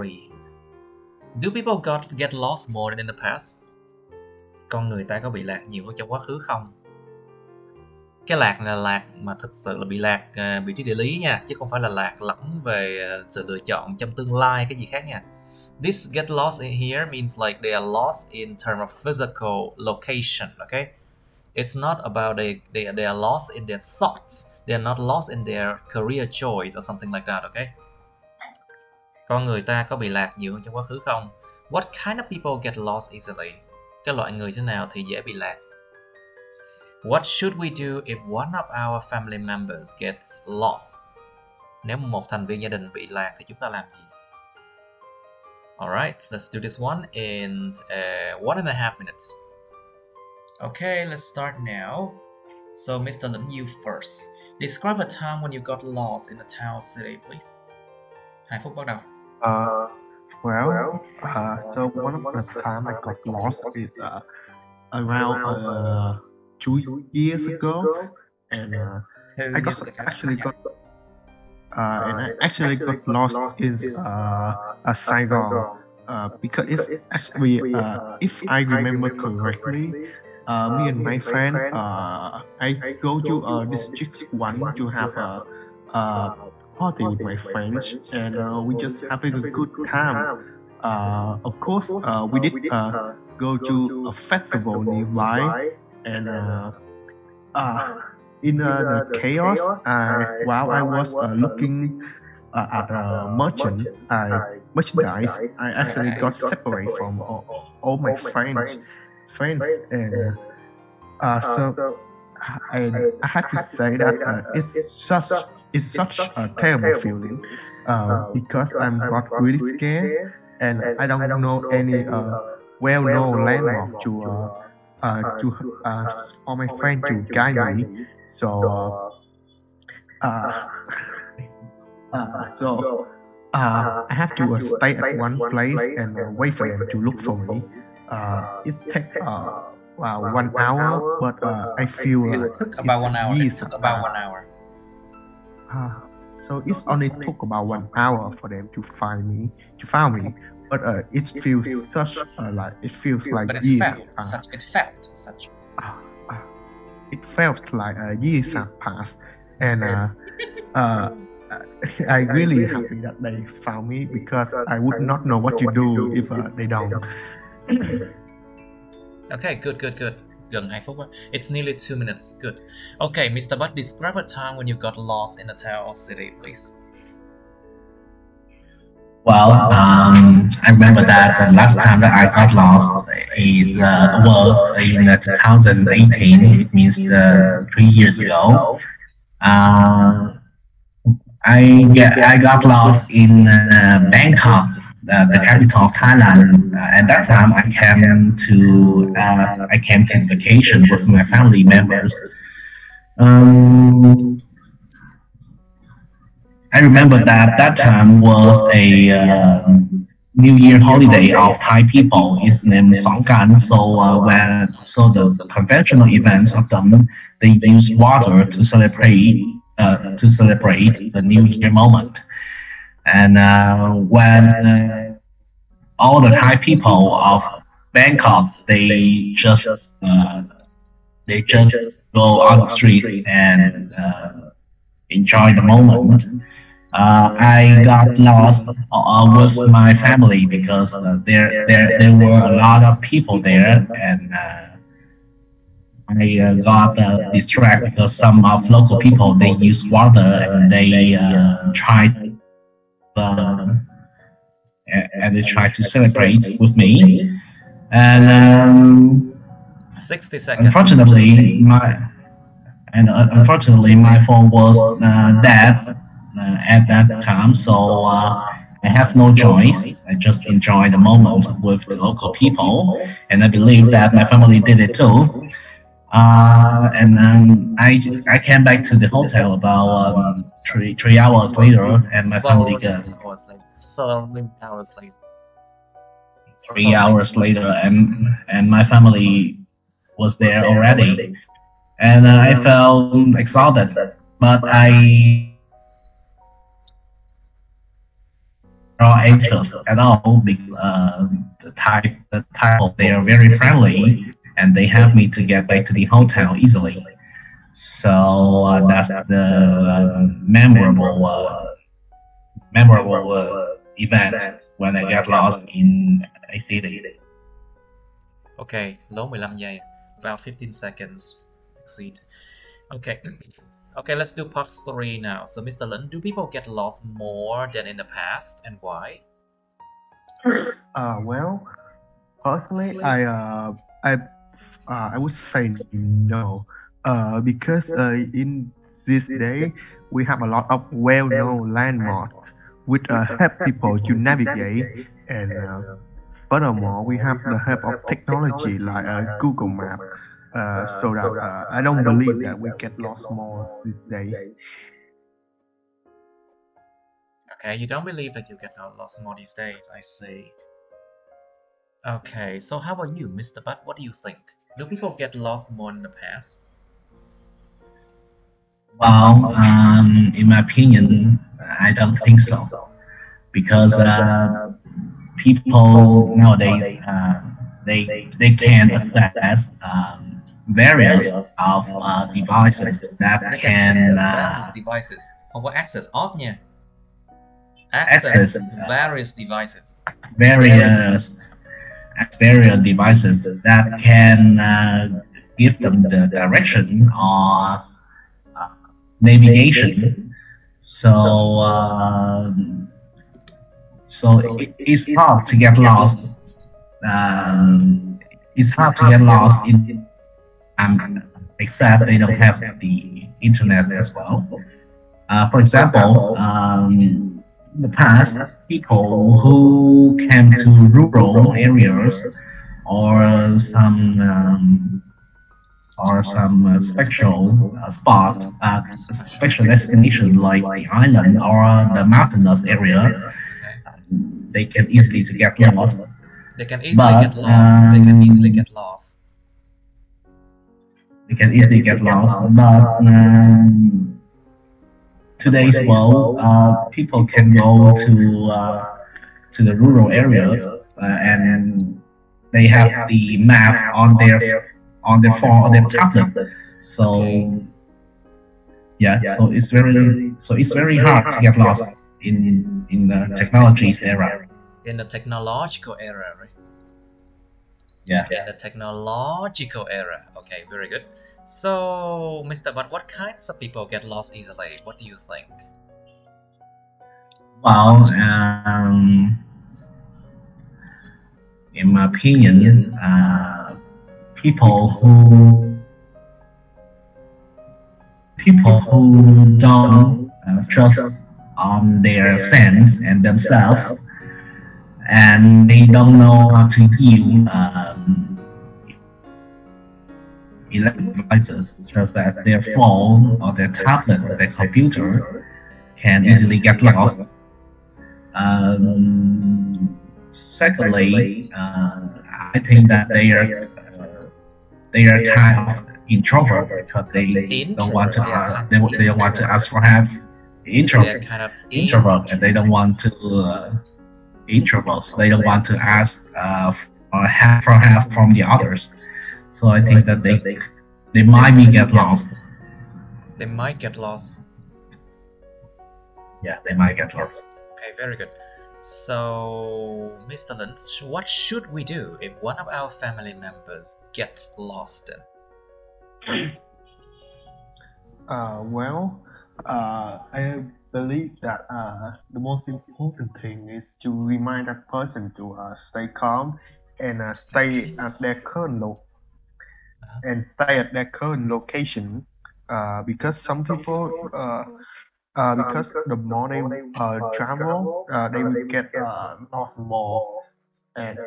Do people get lost more than in the past? Con người ta có bị lạc nhiều hơn trong quá khứ không? Cái lạc này là lạc mà thực sự là bị lạc vị trí địa lý nha, chứ không phải là lạc lẫn về sự lựa chọn trong tương lai cái gì khác nha. This get lost in here means like they are lost in terms of physical location, okay? It's not about they are lost in their thoughts. They are not lost in their career choice or something like that, okay? Con người ta có bị lạc nhiều hơn trong quá khứ không? What kind of people get lost easily? Cái loại người thế nào thì dễ bị lạc? What should we do if one of our family members gets lost? Nếu một thành viên gia đình bị lạc thì chúng ta làm gì? Alright, let's do this one in 1.5 minutes. Okay, let's start now. So, Mr. Lin, you first. Describe a time when you got lost in a town or city, please. 2 phút bắt đầu. So one of the time I got lost is around 2 years ago, and I actually got lost in Saigon because it's actually if I remember correctly, me and my friend I go to district 1 to have a party with my friends, and we just having a good time. Of course, we did go to a festival nearby, and in the chaos, while I was looking at merchandise, I actually got separated from all my friends, and I had to say that it's such a terrible feeling because I'm got really scared, and I don't know any well-known landmark for my friend to guide me. So I have to stay at one place and wait for them to look for me. It takes 1 hour, but I feel about 1 hour. Years about 1 hour. So it only took about 1 hour for them to find me, but it feels such like years. It felt like years have passed, and I really happy that they found me because I would not know what to do if they don't. Okay, good. Gần 2 phút. It's nearly 2 minutes. Good. Okay, Mr. Butt, describe a time when you got lost in a town or city, please. Well, I remember that the last time that I got lost was in 2018. It means 3 years ago. I got lost in Bangkok, the capital of Thailand. At that time, I came to vacation with my family members. I remember that time was a New Year holiday of Thai people. It's named Songkran. So the conventional events of them, they use water to celebrate the New Year moment. And when all the Thai people of Bangkok, they just go on the street and enjoy the moment. I got lost with my family because there were a lot of people there, and I got distracted because some of local people, they use water and they try to celebrate with me. And 60 seconds. Unfortunately, my phone was dead at that time, so I have no choice. I just enjoy the moment with the local people, and I believe that my family did it too. And then I came back to the hotel about 3 hours later, and my family got 13 hours later. 3 hours later, and my family was there already, and I felt exhausted, but I not anxious at all because the Thai people, they are very friendly and they help me to get back to the hotel easily. So that's the memorable event when I got lost in a city. Okay, lố 15 giây. About 15 seconds. Exceed. Okay. Okay, let's do part 3 now. So, Mr. Lin, do people get lost more than in the past, and why? Well, personally, I would say no. Because in this day we have a lot of well-known landmarks which help people to navigate, and furthermore, we have the help of technology like Google Maps. So that I don't believe that we get lost more these days. Okay, you don't believe that you get lost more these days, I see. Okay, so how about you, Mr. Butt? What do you think? Do people get lost more in the past? Well, in my opinion, I don't think so, because people nowadays they can access various of devices that can devices. Không có access off nha. Access various devices. Various devices that can give them the direction or navigation. So it's hard to get lost. It's hard to get lost in except they don't have the internet as well. For example, in the past, people who came to rural areas or some special spot, special destination like the island or the mountainous area, they can easily get lost. They can easily get lost. They can easily get lost. They can easily get lost, but today's world, people can go to the rural areas and they have the map on their phone, on their tablet. So Yeah, so it's very hard to get lost in the technology's era. In the technological era, right? Yeah. In the technological era. Okay, very good. So, Mr. But what kinds of people get lost easily? What do you think? Well, in my opinion, people who don't trust on their sense and themselves, and they don't know how to use electronic devices, such as their phone or their tablet or their computer, can easily get lost. Secondly, I think that they are kind of introvert because they don't want to they don't want to ask for help. Introvert, Kind of introvert, and they don't want to introverts. They don't want to ask for help from the others. So I think that they might get lost. They might get lost. Yeah, they might get lost. Okay, very good. So, Mr. Lynch, what should we do if one of our family members gets lost then? Well, I believe that the most important thing is to remind that person to stay calm and stay at their current location. Because some people, because the more they travel, they will get lost more, and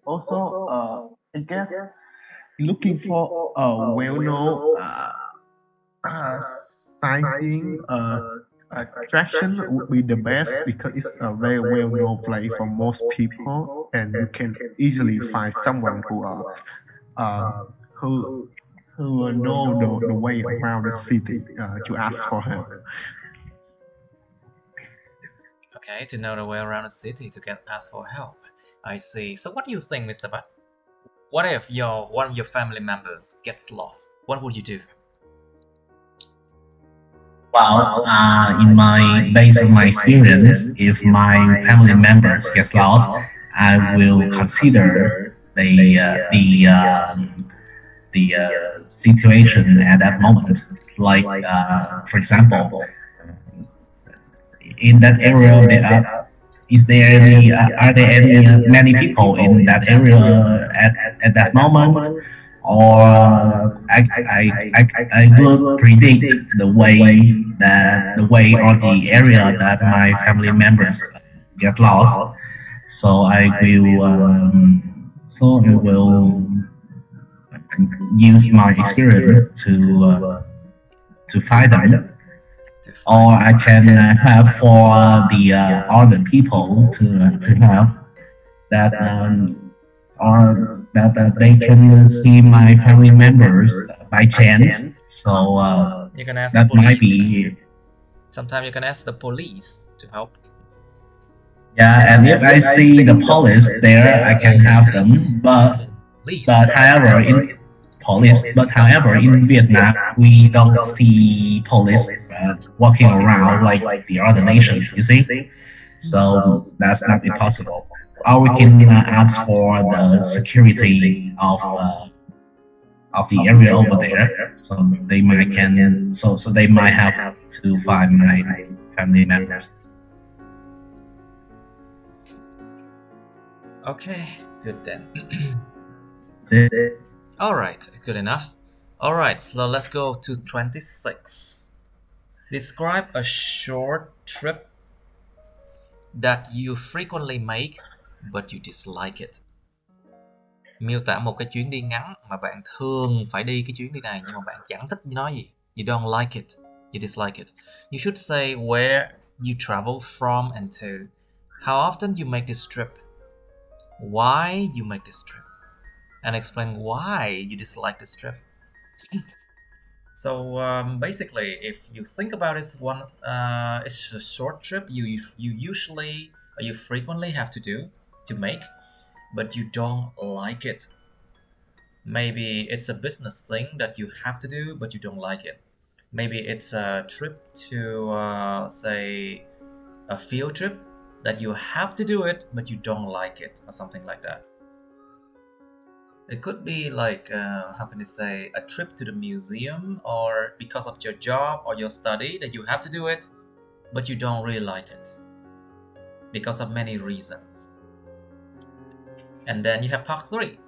also I guess looking for a well-known sightseeing attraction would be the best, because it's a very well-known place for most people, and you can easily find someone who know the way around the city to ask for help. Okay, to know the way around the city to get asked for help. I see. So what do you think, Mr. Butt? What if one of your family members gets lost? What would you do? Well, based on my experience, if my family members get lost, I will consider the situation at that moment. Like, for example, in that area, are there any many people in that area at that moment? Or I would predict the way or the area that my family members get lost. So I will use my experience to find them, or I can have for the other people to have that or that they can see my family members by chance. So You can ask that the police. might be. Sometimes you can ask the police to help. Yeah, and if I see the police there, I can have them. But however, in Vietnam, we don't see police walking around like the other nations. You see, so that's not impossible. Or we can ask for the security of the area over there, so they might have to find my family members. Okay, good then. That's it. Alright, good enough. Alright, so let's go to 26. Describe a short trip that you frequently make but you dislike it. Miêu tả một cái chuyến đi ngắn mà bạn thường phải đi cái chuyến đi này nhưng mà bạn chẳng thích nó gì. You don't like it, you dislike it. You should say where you travel from and to, how often you make this trip, why you make this trip, and explain why you dislike this trip. So basically, if you think about it, it's a short trip you usually or you frequently have to make, but you don't like it. Maybe it's a business thing that you have to do, but you don't like it. Maybe it's a trip to, say, a field trip that you have to do it, but you don't like it, or something like that. It could be like, how can I say, a trip to the museum, or because of your job or your study that you have to do it, but you don't really like it because of many reasons. And then you have part 3.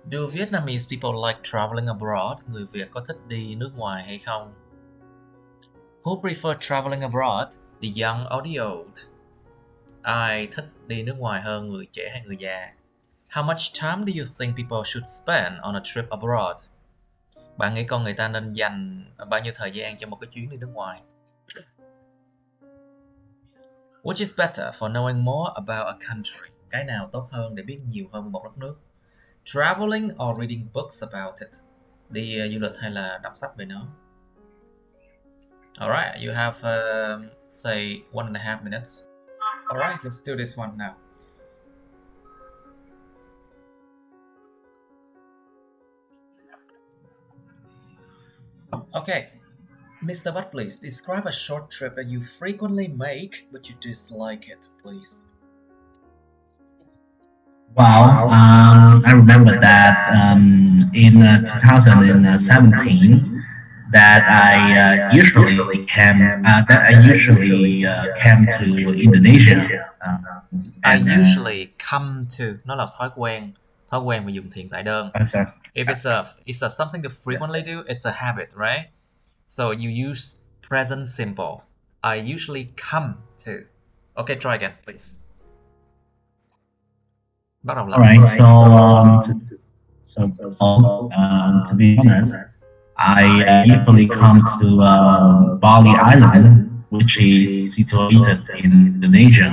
Do Vietnamese people like traveling abroad? Người Việt có thích đi nước ngoài hay không? Who prefer traveling abroad? The young or the old? Ai thích đi nước ngoài hơn, người trẻ hay người già? How much time do you think people should spend on a trip abroad? Bạn nghĩ con người ta nên dành bao nhiêu thời gian cho một cái chuyến đi nước ngoài? Which is better for knowing more about a country? Cái nào tốt hơn để biết nhiều hơn về một đất nước? Traveling or reading books about it? Đi du lịch hay là đọc sách về nó? Alright, you have say 1.5 minutes. Alright, let's do this one now. Okay, Mr. Butt, please describe a short trip that you frequently make but you dislike it, please. Well, I remember that in 2017 that I usually came to Indonesia. I usually come to, nó là thói quen mà dùng thiện tại đơn. If it's a something to frequently do, it's a habit, right? So you use present simple. I usually come to. Okay, try again, please. Bắt đầu lại. Alright, to be honest, I usually come to Bali Island, which is situated in Indonesia.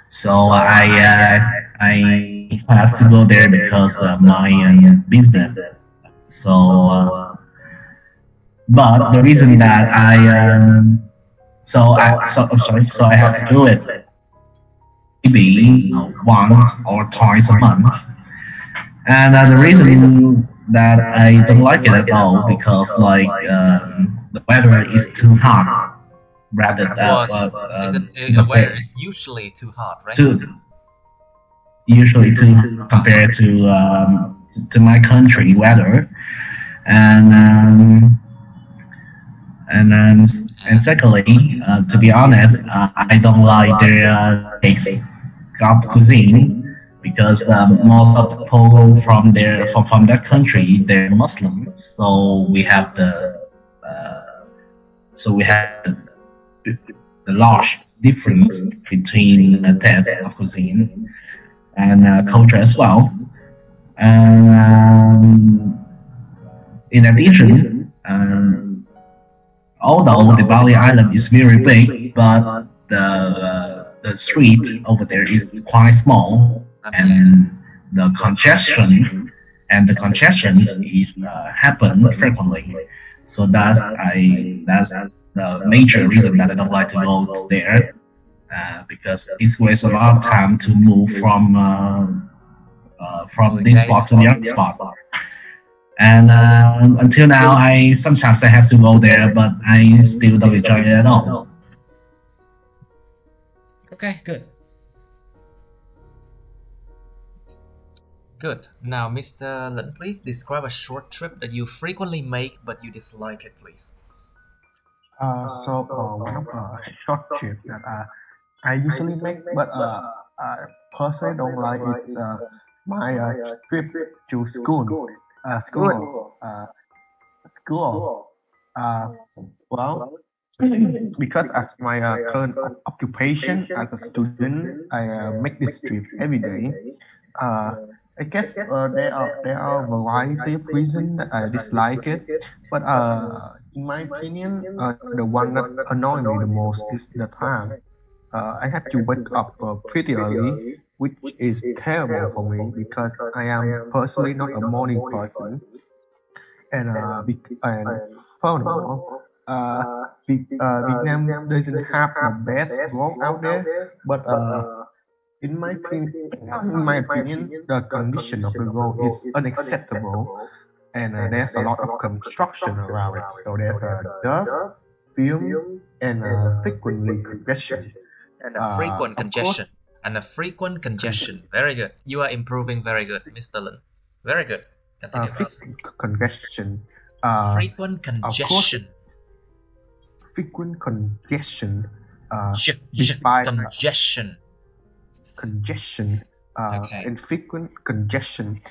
So I have to go there because of my business. So, but the reason that I have to do it maybe once or twice a month. And the reason that I don't like it at all because the weather is too hot. Rather than the weather is usually too hot, right? Usually to compare to my country weather, and secondly, to be honest, I don't like their taste of cuisine because most of the people from that country they're Muslim, so we have the large difference between the taste of cuisine and culture as well. And in addition, although the Bali Island is very big, but the street over there is quite small, and the congestion is happen frequently. So that's the major reason that I don't like to go there, because it wastes a lot of time to move from this spot to the other spot. And until now, sometimes I have to go there, but I still don't enjoy it at all. Okay, good. Good. Now, Mr. Lin, please describe a short trip that you frequently make but you dislike it, please. One of the short trips that I usually make, but I personally don't like is my trip to school. Well, because as my current occupation as a student, I make this trip every day. I guess there are a variety of reasons that I dislike it, but in my opinion, the one that annoys me the most is the time. I have to wake up pretty early, which is terrible for me because I am personally not a morning person. And furthermore, Vietnam doesn't have the best road out there, but in my opinion, the condition of the road is unacceptable. and there's a lot of construction around it. So there's dust, fume, and frequently congestion. And a frequent Of course, congestion. And a frequent congestion. Very good. You are improving very good, Mr. Lin. Very good. Continue, please. congestion. Frequent congestion. Frequent congestion. Congestion. Congestion. Okay. And frequent congestion.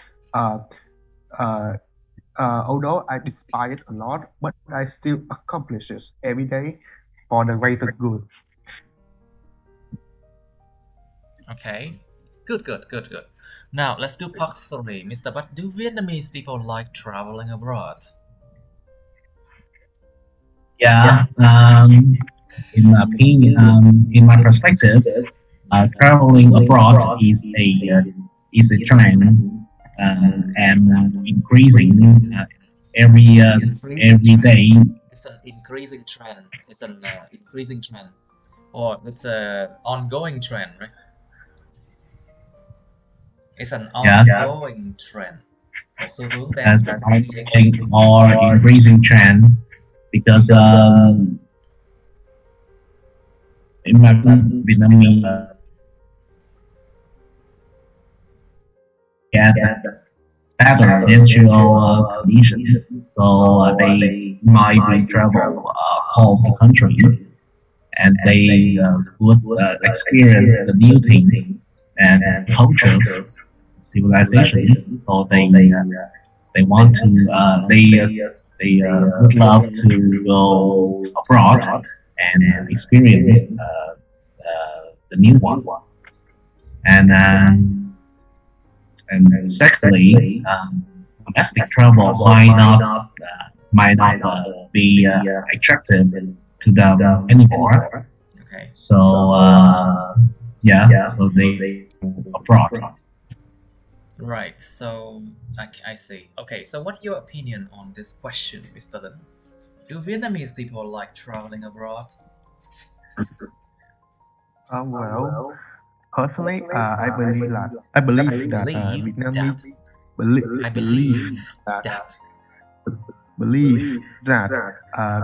Although I despise it a lot, but I still accomplish it every day for the greater good. Okay. Good. Now, let's do part 3. Mr. But do Vietnamese people like traveling abroad? Yeah. In my opinion, in my perspective, traveling abroad is a trend and increasing every day. It's an increasing trend. It's an increasing trend, or it's an ongoing trend, right? It's an ongoing trend. So As an ongoing or increasing trend, because in my Vietnamese get better natural conditions, so they might be travel whole the country, and they would experience the new things and cultures, civilizations. So they want to they would love to go abroad and experience the new one. And secondly, domestic travel might not be attractive to them anymore. Okay. So so they abroad. Right. So I see. Okay. So what's your opinion on this question, Mr. Lin? Do Vietnamese people like traveling abroad? Well, personally, I believe that Vietnamese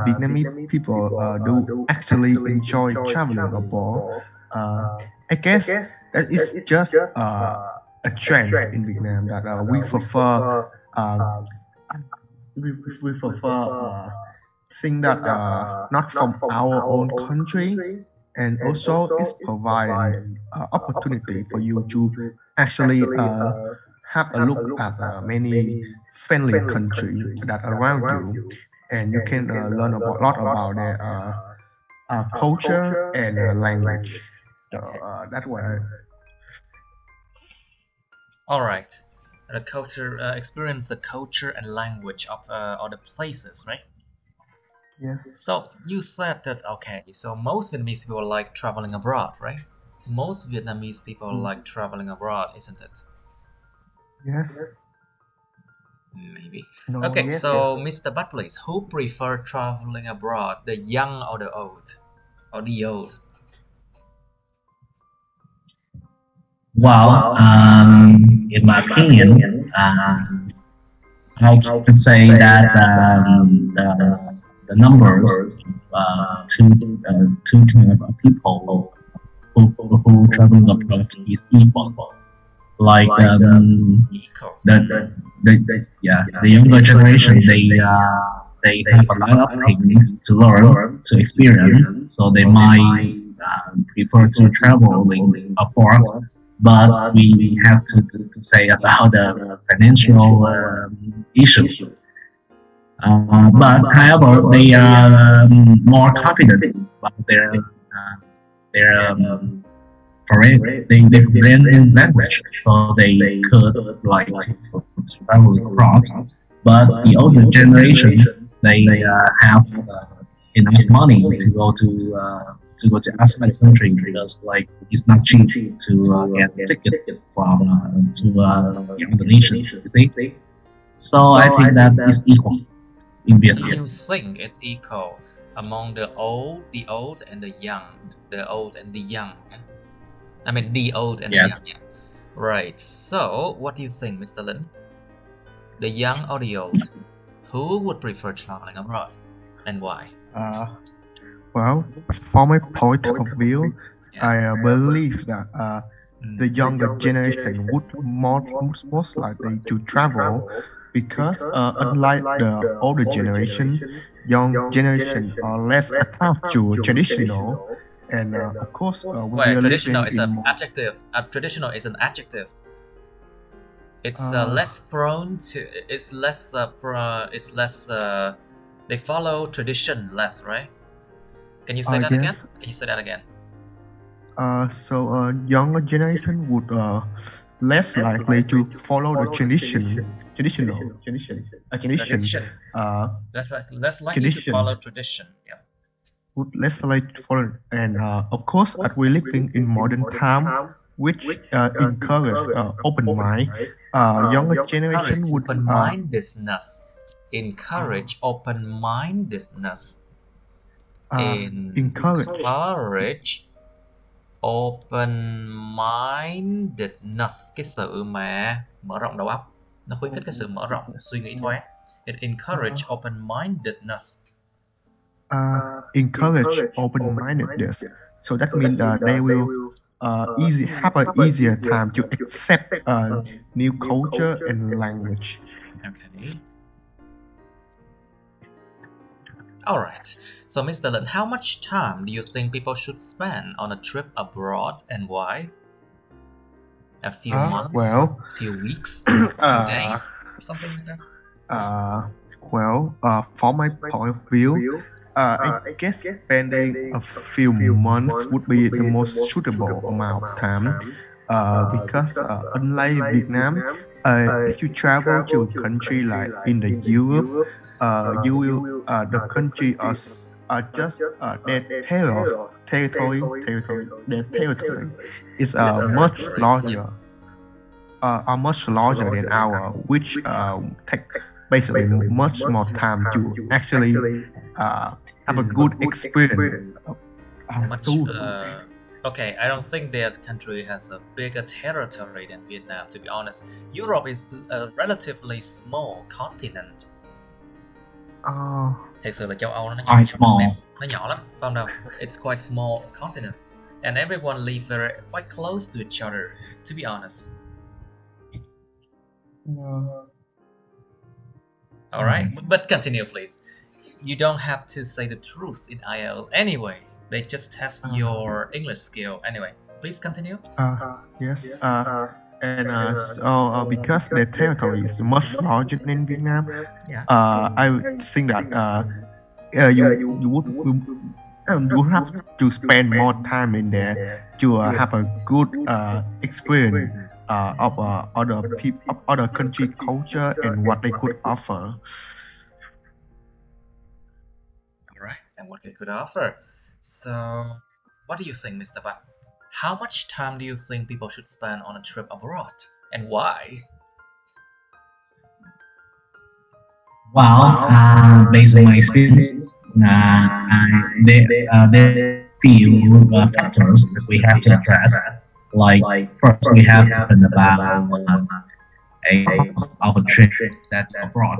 Vietnamese people do actually enjoy traveling abroad. I guess that is just a trend in Vietnam that we prefer things that not from our own country, and also it's providing opportunity for you to actually have a look at many friendly countries that around you, and you can learn a lot about their culture and language. So that's why. All right. The culture, experience the culture and language of other places, right? Yes. So you said that, okay, so most Vietnamese people like traveling abroad, right? Most Vietnamese people like traveling abroad, isn't it? Yes. Maybe. No, Okay, yes, so Mr. Butt, please, who prefer traveling abroad, the young or the old? Or the old? Well, in my opinion, I can say that the numbers two type of people who travel abroad is equal. Like the younger generation, they have a lot of things to learn, to experience, so they might prefer to traveling abroad. But we have to say about the financial issues. But however, they are more confident about their foreign language, so they could like to travel abroad. But the older generations, they have enough money to go to outside the country, because like it's not cheap to get a ticket from to the other nations. You see, so I think that is equal in Vietnam. So you think it's equal among the old and the young, the old and the young? I mean, the old and the young. Right. So, what do you think, Mr. Lin? the young or the old? Who would prefer traveling abroad, and why? Well, from my point of view, Yeah. I believe that the younger generation would most likely to travel because unlike the older generation, young generation are less attached to traditional, and of course when we Wait, are traditional living is an in adjective. Traditional is an adjective. It's uh, less prone to. It's less. They follow tradition less, right? Can you say that again? yes. Can you say that again? So younger generation would less likely to follow the tradition. Tradition. Less likely to follow tradition. Yeah. Would less likely to follow, and of course, as we're living in modern time, which encourage open mind, younger generation would Open-mindedness. Encourage open-mindedness. Encourage open-mindedness, cái sự mà mở rộng đầu óc, nó khuyến khích cái sự mở rộng suy nghĩ thoáng. It encourage open-mindedness. Encourage open-mindedness. So that means they will have an easier time to accept new culture and language. Okay. Alright, so Mr. Lin, how much time do you think people should spend on a trip abroad, and why? A few months? Well, few weeks? Few days? Something like that? From my point of view, I guess spending a few months would be the most suitable amount of time. Because unlike Vietnam, if you travel to a country like in the Europe, you will the country are just their territory is much larger. Are much larger than our, which take basically much more time to actually have a good experience. Okay, I don't think their country has a bigger territory than Vietnam, to be honest. Europe is a relatively small continent. Thật sự là châu Âu nó nhỏ, nó nhỏ lắm, phải không đâu? It's quite small continent, and everyone live quite close to each other, to be honest. All right, but continue, please. You don't have to say the truth in IELTS anyway. They just test your English skill anyway. Please continue. Yes. And because their territory is much larger than Vietnam, Yeah. I think that you would have to spend more time in there to have a good experience of other country culture and what they could offer. All right, and what they could offer. So, what do you think, Mr. Bat? How much time do you think people should spend on a trip abroad, and why? Well, based on my experience, there are few factors that we have to address. Like first, we have to think about a cost of a trip that's abroad.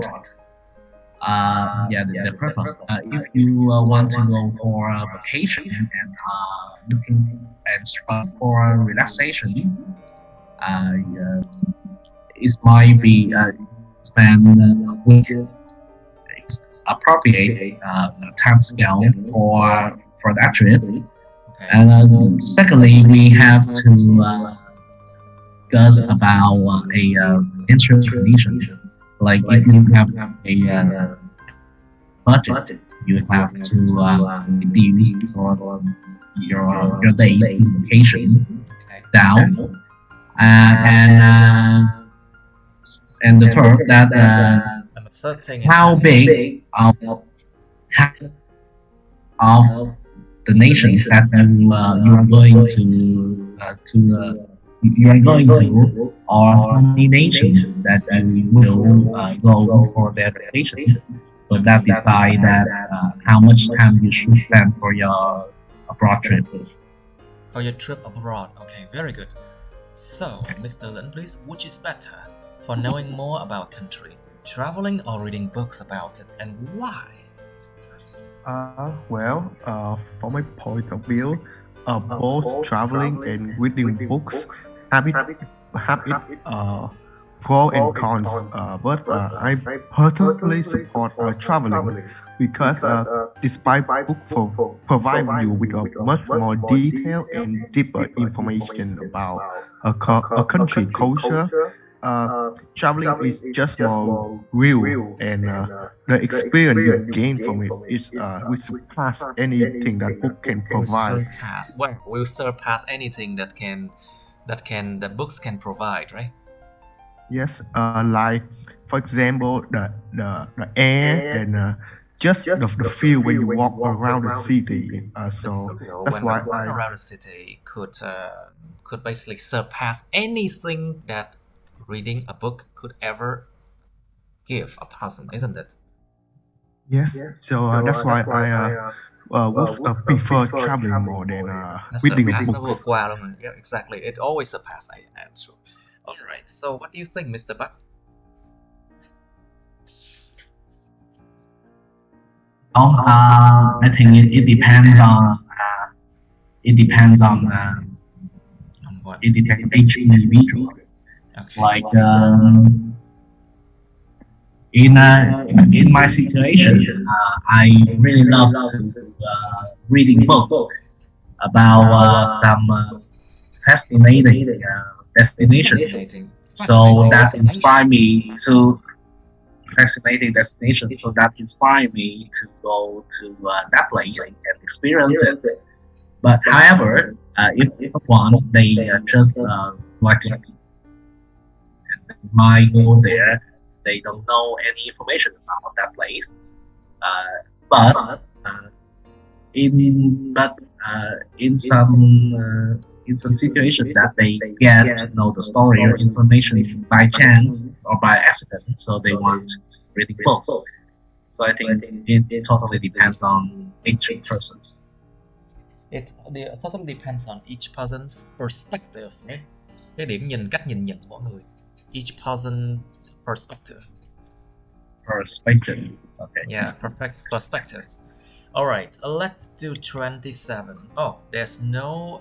The purpose. If you want to go for a vacation and looking and for relaxation, it might be spend which is appropriate time scale for that trip. Okay. And secondly, we have to discuss about interest conditions. Like if you have a budget, you have to reduce your days in vacation down. And the third that And the third thing is how big of the nations that you are going to, or how many nations that you will go for their vacation. So that decide that how much time you should spend for your abroad trip. for your trip abroad. Okay, very good. So, Mr. Lin, please, which is better for knowing more about country? traveling or reading books about it, and why? From my point of view, both traveling and reading books have its pros and cons. But I personally support traveling because despite books provide you with a much more detailed and deeper information about a country culture. Traveling is just more real, and the experience you gain from it is will surpass anything that book can provide. Will surpass anything that books can provide, right? Yes, like for example, the air and just the feel when you walk around the city. So that's When why walking I around the city could basically surpass anything that reading a book could ever give a person, isn't it? yes. So that's why I would prefer traveling more than Nó reading a surpass, nó book. vượt qua luôn rồi. Yeah, exactly. It always surpass. I am sure. All right. So, what do you think, Mr. Buck? I think it depends on On what? it depends on each individual. Okay. Like in my situation, I really love to reading books about some fascinating destinations. Fascinating. So that inspired me to fascinating destination. So that inspired me to go to that place and experience it. But however, if someone they just like to might go there, they don't know any information about that place. But in some situations that they get to know the story or information by chance or by accident, so they want to read the books. So I think it totally depends on each person. It totally depends on each person's perspective, right? Cái điểm nhìn, cách nhìn nhận của mỗi người. Each person perspective. Perspective. Okay. Yeah, perfect perspectives. All right, let's do 27. Oh, there's no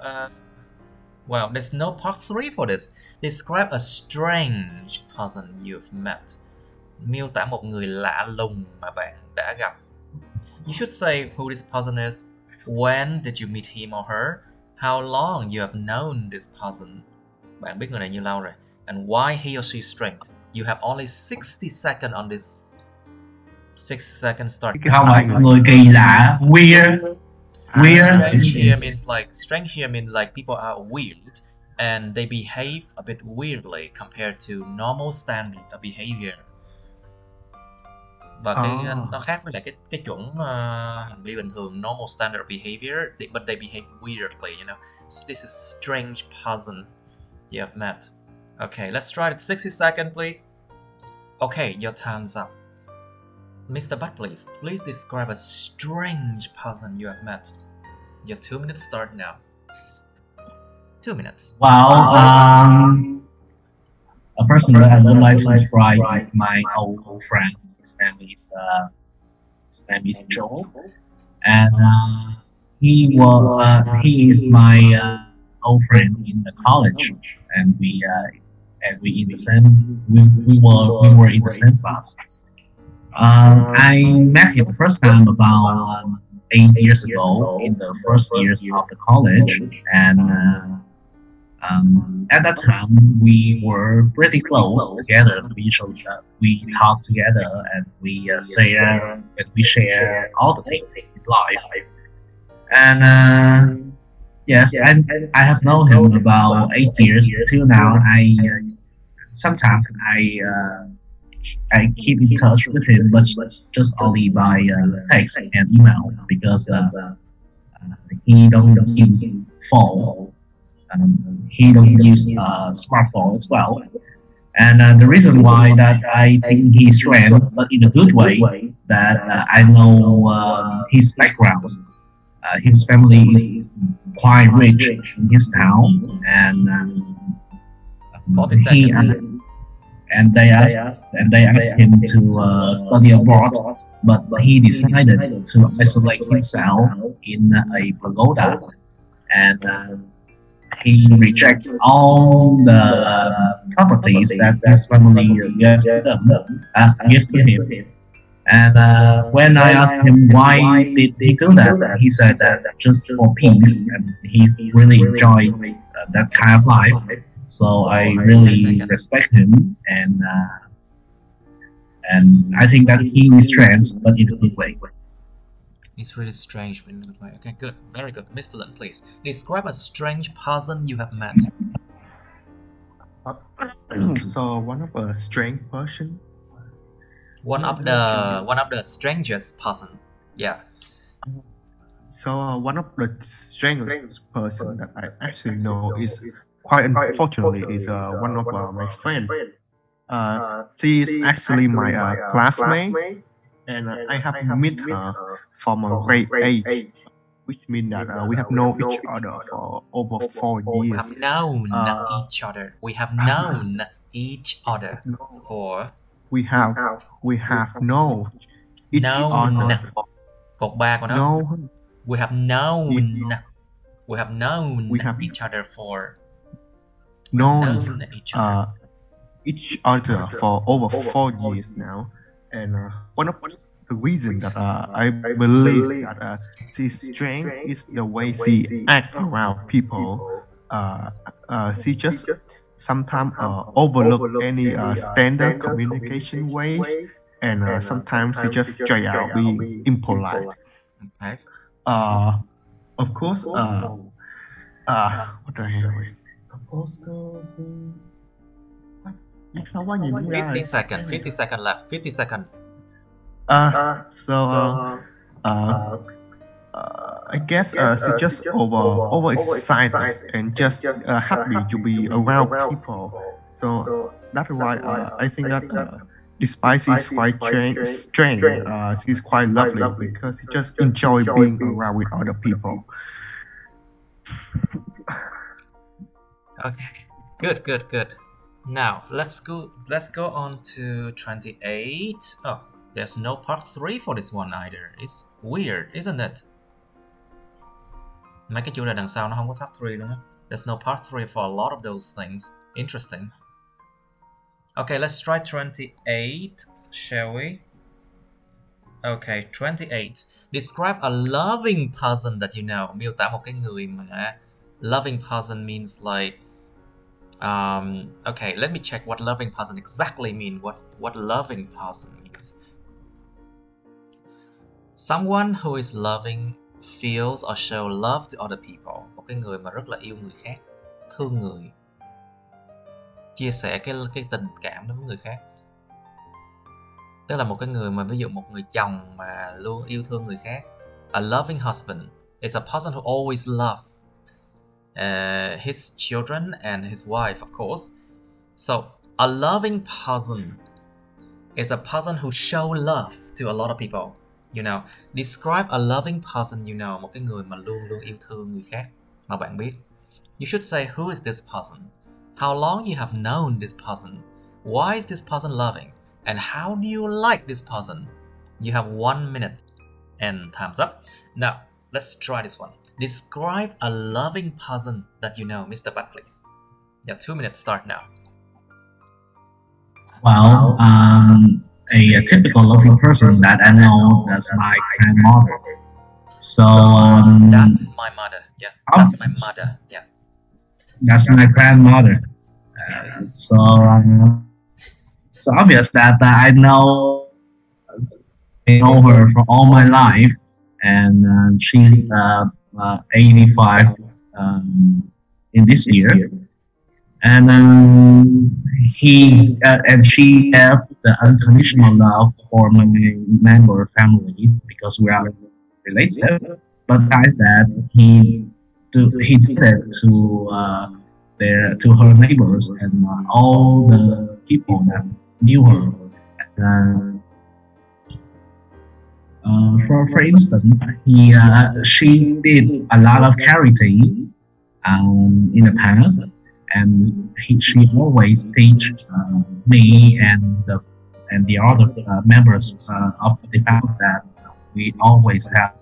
there's no part 3 for this. Describe a strange person you've met. Miêu tả một người lạ lùng mà bạn đã gặp. You should say who this person is, when did you meet him or her, how long you have known this person. Bạn biết người này như lâu rồi. And why he or she is strange. You have only 60 seconds on this. 60 seconds start. Không phải người kỳ lạ, weird. Strange here means like people are weird and they behave a bit weirdly compared to normal standard of behavior. Và nó khác với lại cái chuẩn hành vi bình thường, normal standard behavior, but they behave weirdly, you know. So this is strange person you have met. Okay, let's try it. 60 seconds, please. Okay, your time's up. Mr. Butt, please describe a strange person you have met. Your 2 minutes start now. 2 minutes. Well, a person that I would like to describe is my old friend. His name is Joe, and he is my old friend in the college, and we in the same we were in the same class. I met him the first time about 8 years ago in the first years of the college, and at that time we were pretty close together. We talk together and we share all the things in life. And yes, I have known him about 8 years till now. Sometimes I keep in touch with him, but just only by text and email because he don't use phone. He don't use smartphone as well. And the reason why that I think he's strange, but in a good way, that I know his background. His family is quite rich in his town, and and they asked him to study abroad, but he decided to isolate himself in a pagoda, and he rejected all the properties that his family gave to him. And when I asked him why did he do that, he said that just for peace, and he really enjoyed that kind of life. So I really respect him, and I think that he is strange, but in a good way. It's really strange in a good way. Okay, good, very good. Mr. Lin, please describe a strange person you have met. So one of a strange person. One of the strangest person. Yeah. So one of the strangest person that I actually know is quite unfortunately is one of my friend. She is actually my classmate, and I have met her from a great age, which means that we have known each other for over 4 years. We have known each other. We have known each other for. We have known each other. Cột 3 của nó. No. We have known each other for. Known each other for over 4 years now, and one of the reasons that I believe that she's strange is the way she acts around people. She just sometimes overlook any standard communication ways, and sometimes she just straight out being impolite. Okay. Of course. What the hell? 50 seconds. 50 seconds left. 50 seconds. I guess she just overexcited and just happy to be around people. So that's why I think that despite she's quite strange, she's quite lovely because she just enjoy being around with other people. Okay. Good. Now let's go on to 28. Oh, there's no part 3 for this one either. It's weird, isn't it? Mấy cái chủ đề đằng sau nó không có part 3 luôn á. There's no part 3 for a lot of those things. Interesting. Okay, let's try 28, shall we? Okay, 28. Describe a loving person that you know. Miêu tả một cái người mà loving person means like okay, let me check what loving person exactly mean. What loving person means. Someone who is loving feels or show love to other people. Một cái người mà rất là yêu người khác, thương người, chia sẻ cái tình cảm đối với người khác. Tức là một cái người mà ví dụ một người chồng mà luôn yêu thương người khác. A loving husband is a person who always love his children and his wife, of course. So a loving person is a person who show love to a lot of people. You know, describe a loving person you know. Một cái người mà luôn luôn yêu thương người khác mà bạn biết. You should say who is this person, how long you have known this person, why is this person loving, and how do you like this person. You have 1 minute and time's up. Now let's try this one. Describe a loving person that you know. Mr. Pat, please. Yeah, 2 minutes start now. Well, a typical loving person that I know, that's my grandmother. So that's my mother. Yes, that's my mother. Yeah, that's my grandmother. So obvious that I know her for all my life, and she's 85 in this year, and she have the unconditional love for my member family because we are related. But besides that, he did it to her neighbors and all the people that knew her. For instance, she did a lot of charity in the past, and she always teach me and the other members of the family that we always have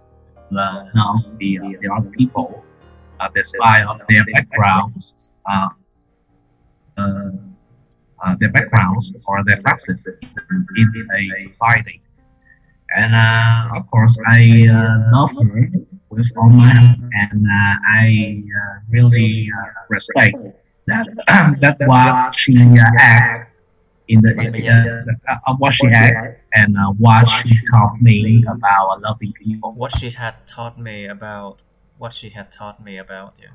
love the other people despite of their backgrounds or their classes in a society. And of course, I love her with all my heart, and I really respect that that what she act in the what she act and what she taught me about loving people. What she had taught me about. What she had taught me about you.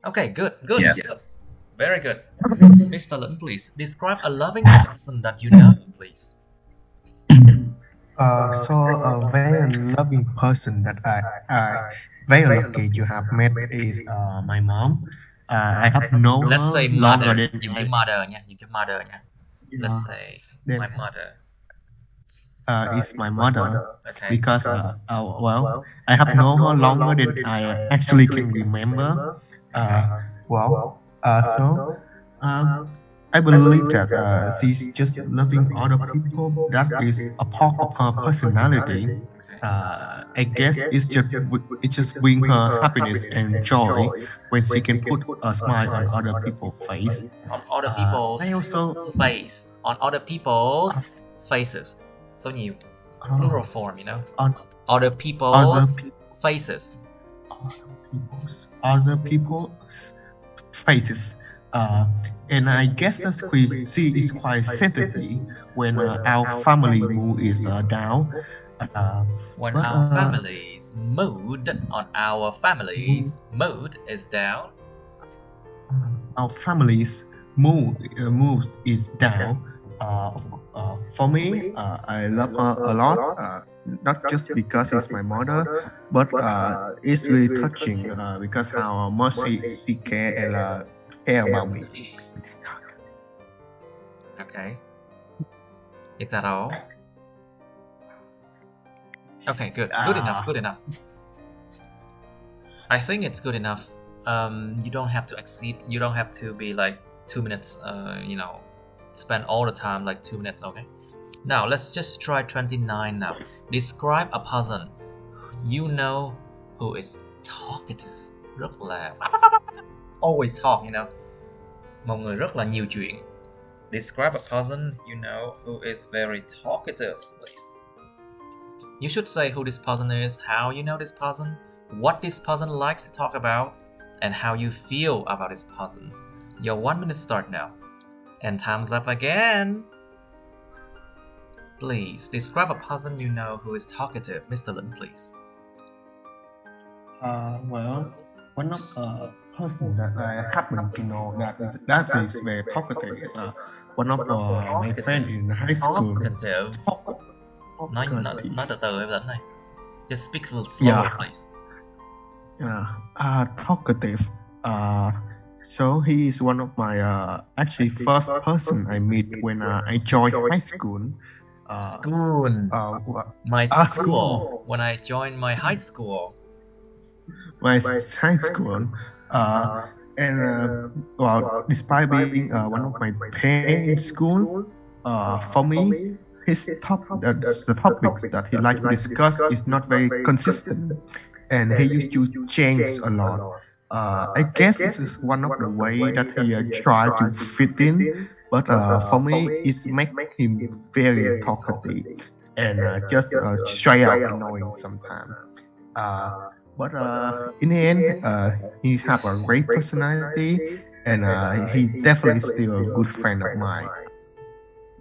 Okay, good. Yes. Very good. Mr. Lin, please describe a loving person that you know, please. So a very loving person that I very lucky to have met is my mom. I have known Let's her say longer mother. than Dùng chữ mother nha. Dùng chữ mother nha. Let's say then my mother. is my mother Okay. because well, I have known her longer than I actually can remember. So I believe that she's just loving other people. That is a part of her personality. I guess it just brings her happiness and joy when she can put a smile on other people's face. On other people's I also face. On other people's faces. So nhiều. Plural form, you know. on Other other people's pe- faces. other people's faces. And I guess that she is quite sensitive when our family mood is down. When But our family's mood is down. our family's mood is down. For me, I love her a lot. Not just because it's my mother, but it's really touching because how much she care about me. Okay. Is that all? Okay, good. Good enough. I think it's good enough. You don't have to exceed. You don't have to be like 2 minutes. Spend all the time like 2 minutes. Okay. Now let's just try 29 now. Describe a person you know who is talkative. Rất là always talk, you know. Một người rất là nhiều chuyện. Describe a person you know who is very talkative, please. You should say who this person is, how you know this person, what this person likes to talk about, and how you feel about this person. Your 1 minute start now. And time's up again. Please, describe a person you know who is talkative. Mr. Lin, please. Well, one of the person that I happen to know that is very talkative is one of my friend in high school. Talkative. Nói từ từ em Lin này. Just speak a little slower, Yeah. please. Talkative. So he is one of my actually first person I meet when I joined high school. School. My school. When I joined my high school. My high school. Well, despite being one of my parents in school, for me, the topics that he liked to discuss is not very consistent, and he used to change a lot. I guess this is one of the way that he tried to fit in, but for me, it makes him very talkative and just straight out annoying sometimes. But in the end, he has a great personality, and he definitely still a good friend of mine.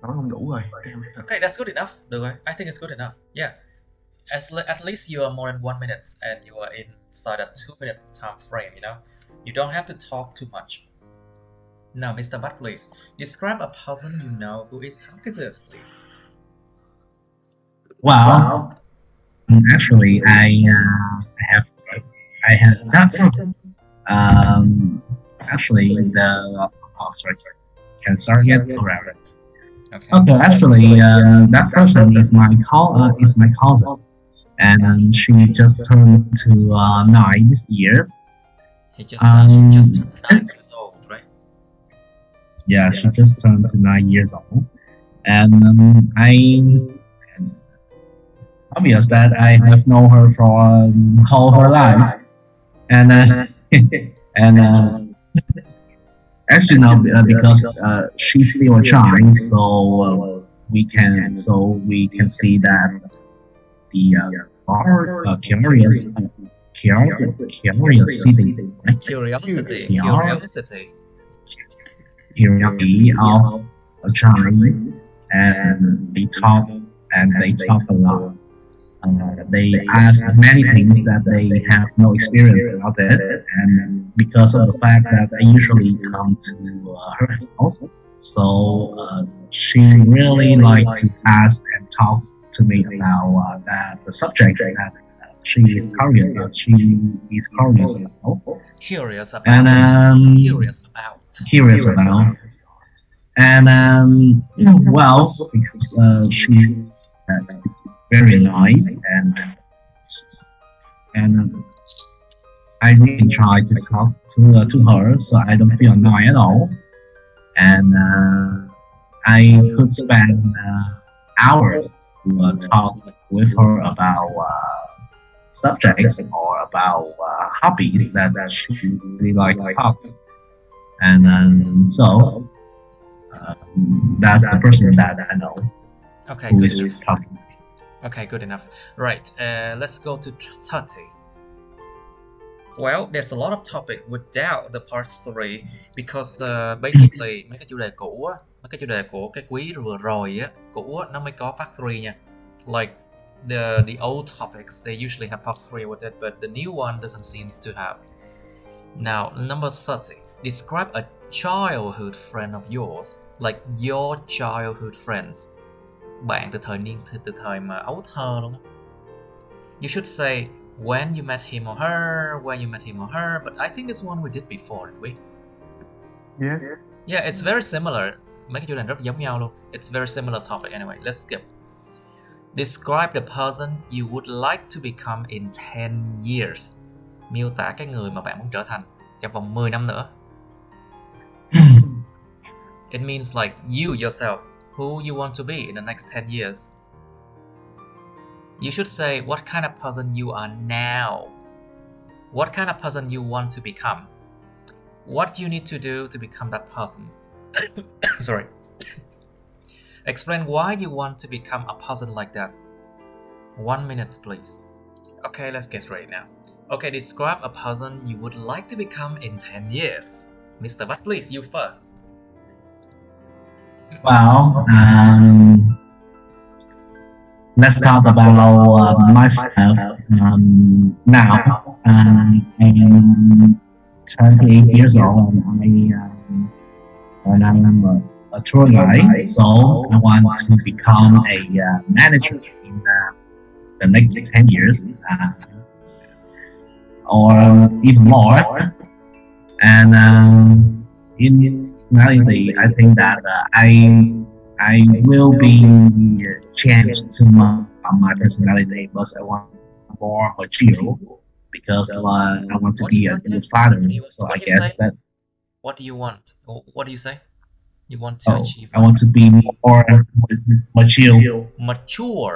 Nói không đủ rồi. Okay, that's good enough. Được rồi. I think it's good enough. Yeah. At least you are more than 1 minute and you are inside a 2 minute time frame, you know. You don't have to talk too much. Now, Mr. Butt, please describe a person you know who is talkative, please. Well, actually, I have actually sorry. Can I start again? Alright. Okay. Actually, that person is my cousin, and she just turned to 9 this year. He just said she just turned 9 years old, right? Yeah, she just turned 9 years old, and obvious that I have known her for all her life, and and as you know, because she's still a child, so we can see that the curiosity, right? Curiosity of a child, and they talk a lot. They ask many things that they have no experience about it, and because of the fact that I usually come to her house, so she really like to ask and talk to me about the subject that she is curious about. Curious about. And curious about. And well, because she is very nice, and I really try to talk to her, so I don't feel annoyed at all. And I could spend hours to talk with her about subjects or about hobbies that she really like to talk. And so that's the person that I know. Okay, who good is enough. talking to me. Okay, good enough. Right, let's go to 30. Well, there's a lot of topic without the part 3 because basically mấy cái chủ đề cũ á, mấy cái chủ đề của cái quý vừa rồi á, cũ á, nó mới có part 3 nha. Like the old topics, they usually have part 3 with it, but the new one doesn't seem to have. Now, number 30. Describe a childhood friend of yours, like your childhood friends. Bạn từ thời mà ấu thơ luôn á. You should say when you met him or her, where you met him or her, but I think this one we did before, did we? Yes. Yeah, it's very similar. Mấy cái chủ đề rất giống nhau luôn. It's very similar topic anyway. Let's skip. Describe the person you would like to become in 10 years. Miêu tả cái người mà bạn muốn trở thành trong vòng 10 năm nữa. It means like you yourself, who you want to be in the next 10 years. You should say what kind of person you are now. What kind of person you want to become. What you need to do to become that person. Sorry. Explain why you want to become a person like that. 1 minute, please. Okay, let's get ready now. Okay, describe a person you would like to become in 10 years. Mr. Butt, please, you first. Well, let's talk about myself now. I'm 28 years old, and I'm a tour guide, so I want to become a manager in the next 10 years, or even more. And in reality, I think that I will be changed to my personality, but I want more mature because I want to be a good father. So I guess that. What do you want? What do you say? You want to achieve? I want to be more mature. Mature.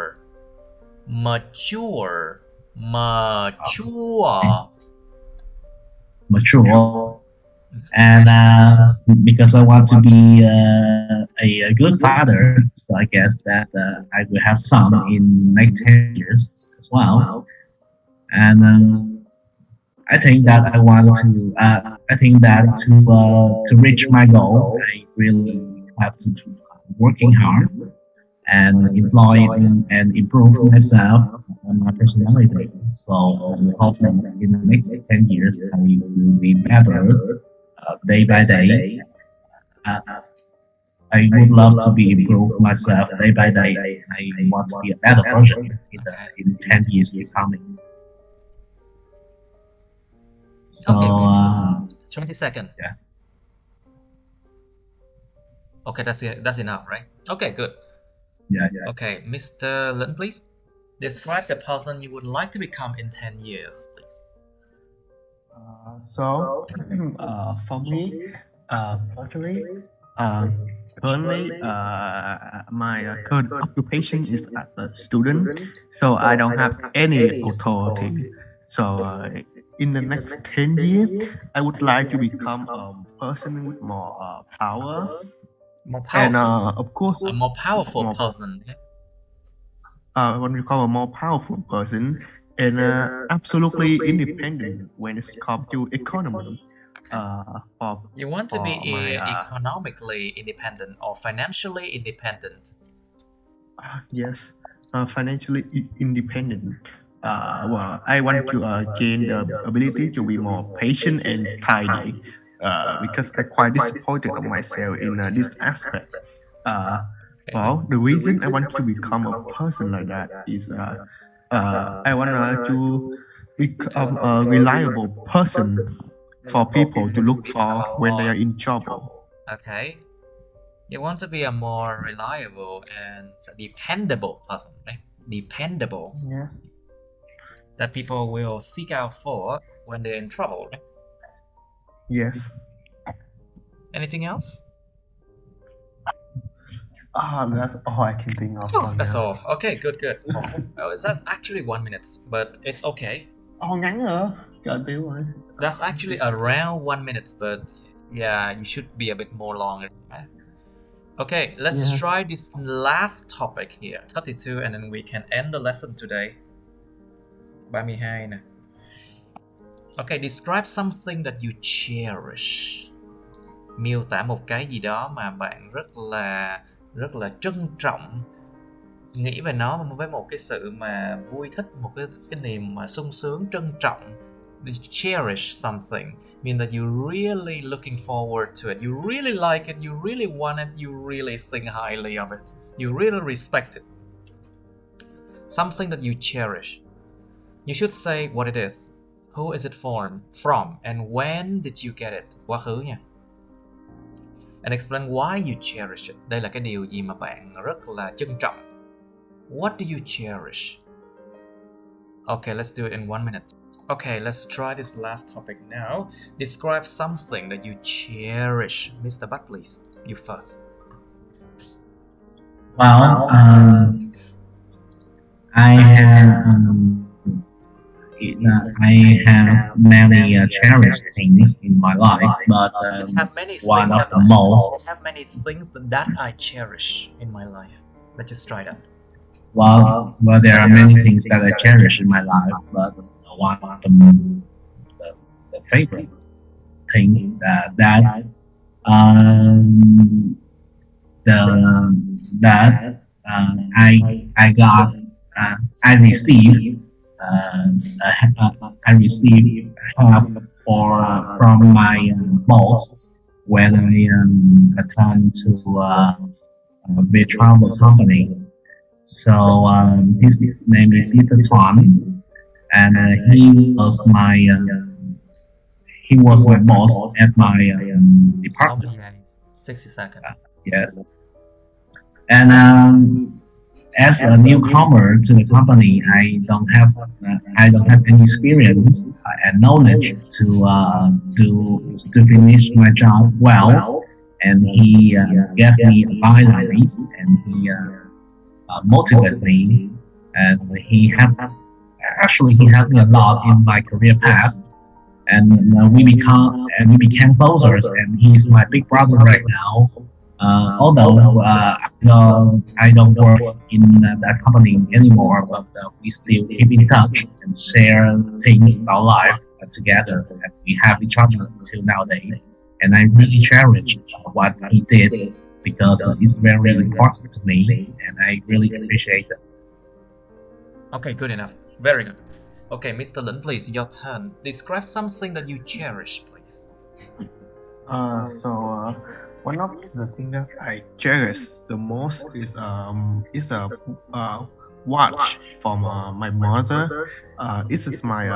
And because I want to be a good father, so I guess that I will have son in next 10 years as well. And I think that to reach my goal, I really have to working hard and employ and improve myself and my personality. So I hope that in the next 10 years I will be better day by day. I would love to be improve myself day by day. I want to be a better version in 10 years coming. So, okay, 20 seconds. Yeah. Okay, that's enough, right? Okay, good. Yeah. Okay, Mr. Lin, please. Describe the person you would like to become in 10 years, please. For me, personally, uh, currently, my current occupation is as a student, so I don't have any authority. So, in the next 10 years, I would like to become a person with more power, More and powerful. of course, A more powerful more person. what we call a more powerful person, and absolutely independent when it's come to economy. You want to For my be economically independent or financially independent. yes, financially independent. Well, I want to gain the ability to be more patient and tidy, because I'm quite disappointed of myself in this aspect. Uh, well, the reason I want to become a person like that is I want to become a reliable person for people to look for when they are in trouble. Okay. You want to be a more reliable and dependable person, right? Dependable. Yeah. That people will seek out for when they're in trouble, right? Yes. Anything else? That's all I can think of. Oh, that's all. Okay, good. Oh, that's actually 1 minute, but it's okay. Ngắn hả? Trời tiêu rồi. That's actually around 1 minute, but yeah, you should be a bit more longer. Okay, let's try this last topic here, 32, and then we can end the lesson today. 32 nè. Okay, describe something that you cherish. Miêu tả một cái gì đó mà bạn rất là trân trọng. Nghĩ về nó với một cái sự mà vui thích, một cái niềm mà sung sướng, trân trọng. Cherish something means that you really looking forward to it, you really like it, you really want it, you really think highly of it, you really respect it. Something that you cherish. You should say what it is, who is it from, and when did you get it. Quá khứ nha. And explain why you cherish it. Đây là cái điều gì mà bạn rất là trân trọng. What do you cherish? Okay, let's do it in 1 minute. Okay, let's try this last topic now. Describe something that you cherish. Mr. Butt, please. You first. Well, I have many cherished things in my life, but one of the most. I have many things that I cherish in my life. Let's just try that. Well, there are many things that I cherish in my life, but one of the favorite things that I got I received help from my boss when I attend to a travel company. So his name is Mr. TRAN, and he was my boss at my department. 60 seconds. Yes, and as a newcomer to the company, I don't have any experience and knowledge to finish my job well. And he gave me advice, and he motivated me, and he helped me a lot in my career path. And we became closer, and he's my big brother right now. Although I don't work in that company anymore, but we still keep in touch and share things about life together. And we have each other until nowadays, and I really cherish what he did because it's very important to me, and I really appreciate it. Okay, good enough. Very good. Okay, Mr. Lin, please, your turn. Describe something that you cherish, please. One of the things that I cherish the most is a watch from my mother. This is my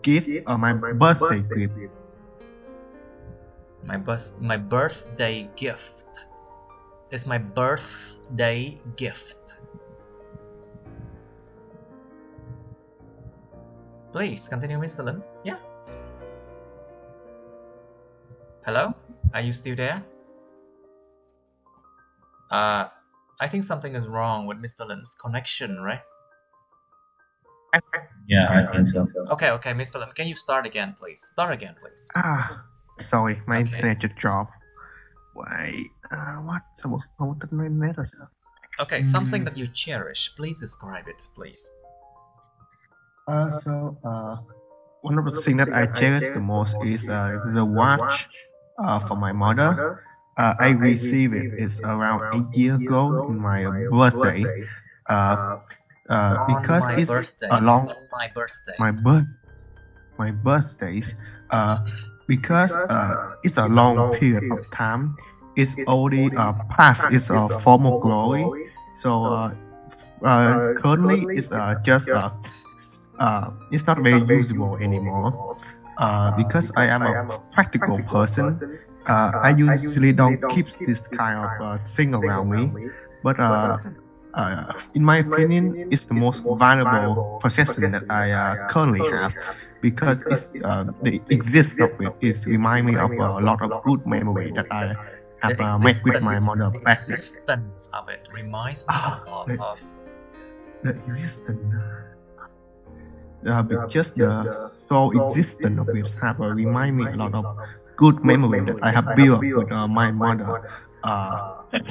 gift, my birthday gift. My birthday gift. It's my birthday gift. Please continue, Mr. Lin. Yeah. Hello? Are you still there? I think something is wrong with Mr. Lin's connection, right? Yeah, I think so. Okay, Mr. Lin, can you start again, please? Start again, please. Sorry, my Okay. internet just dropped. Wait, what? Không có tính net rồi sao? Okay, something that you cherish. Please describe it, please. One of the things that I cherish the most is the watch from my mother. I received it. It's around 8 years ago in my birthday. Because on my it's birthday. a long On my birthday. my birthdays. Because it's a long period of time. It's already past its former glory. So currently it's just it's not very usable anymore. Because I am a practical person, I usually don't keep this kind of thing around me. But in my opinion, it's the most valuable possession that I currently have, because it's, the existence of it is remind me of a lot of good memory that I have made with my mother The back then. existence of it reminds me a lot of. The existence. Just the sole existence of it have remind me a lot of good memory that I have built with my mother. Then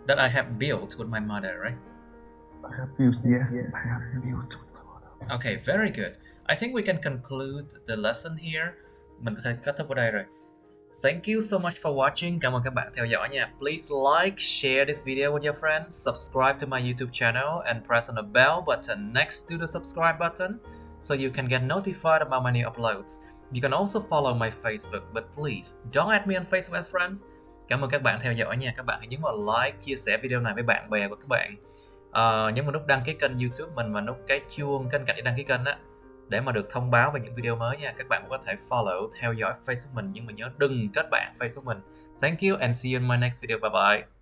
that I have built with my mother, right? I have built, yes, I have built with my mother. Okay, very good. I think we can conclude the lesson here. Mình có thể kết thúc ở đây rồi. Thank you so much for watching. Cảm ơn các bạn theo dõi nha. Please like, share this video with your friends, subscribe to my YouTube channel, and press on the bell button next to the subscribe button so you can get notified about my new uploads. You can also follow my Facebook, but please don't add me on Facebook as friends. Cảm ơn các bạn theo dõi nha. Các bạn hãy nhấn vào like, chia sẻ video này với bạn bè của các bạn. Nhấn vào nút đăng ký kênh YouTube mình và nút cái chuông bên cạnh để đăng ký kênh á, để mà được thông báo về những video mới nha. Các bạn cũng có thể follow, theo dõi Facebook mình, nhưng mà nhớ đừng kết bạn Facebook mình. Thank you and see you in my next video. Bye bye.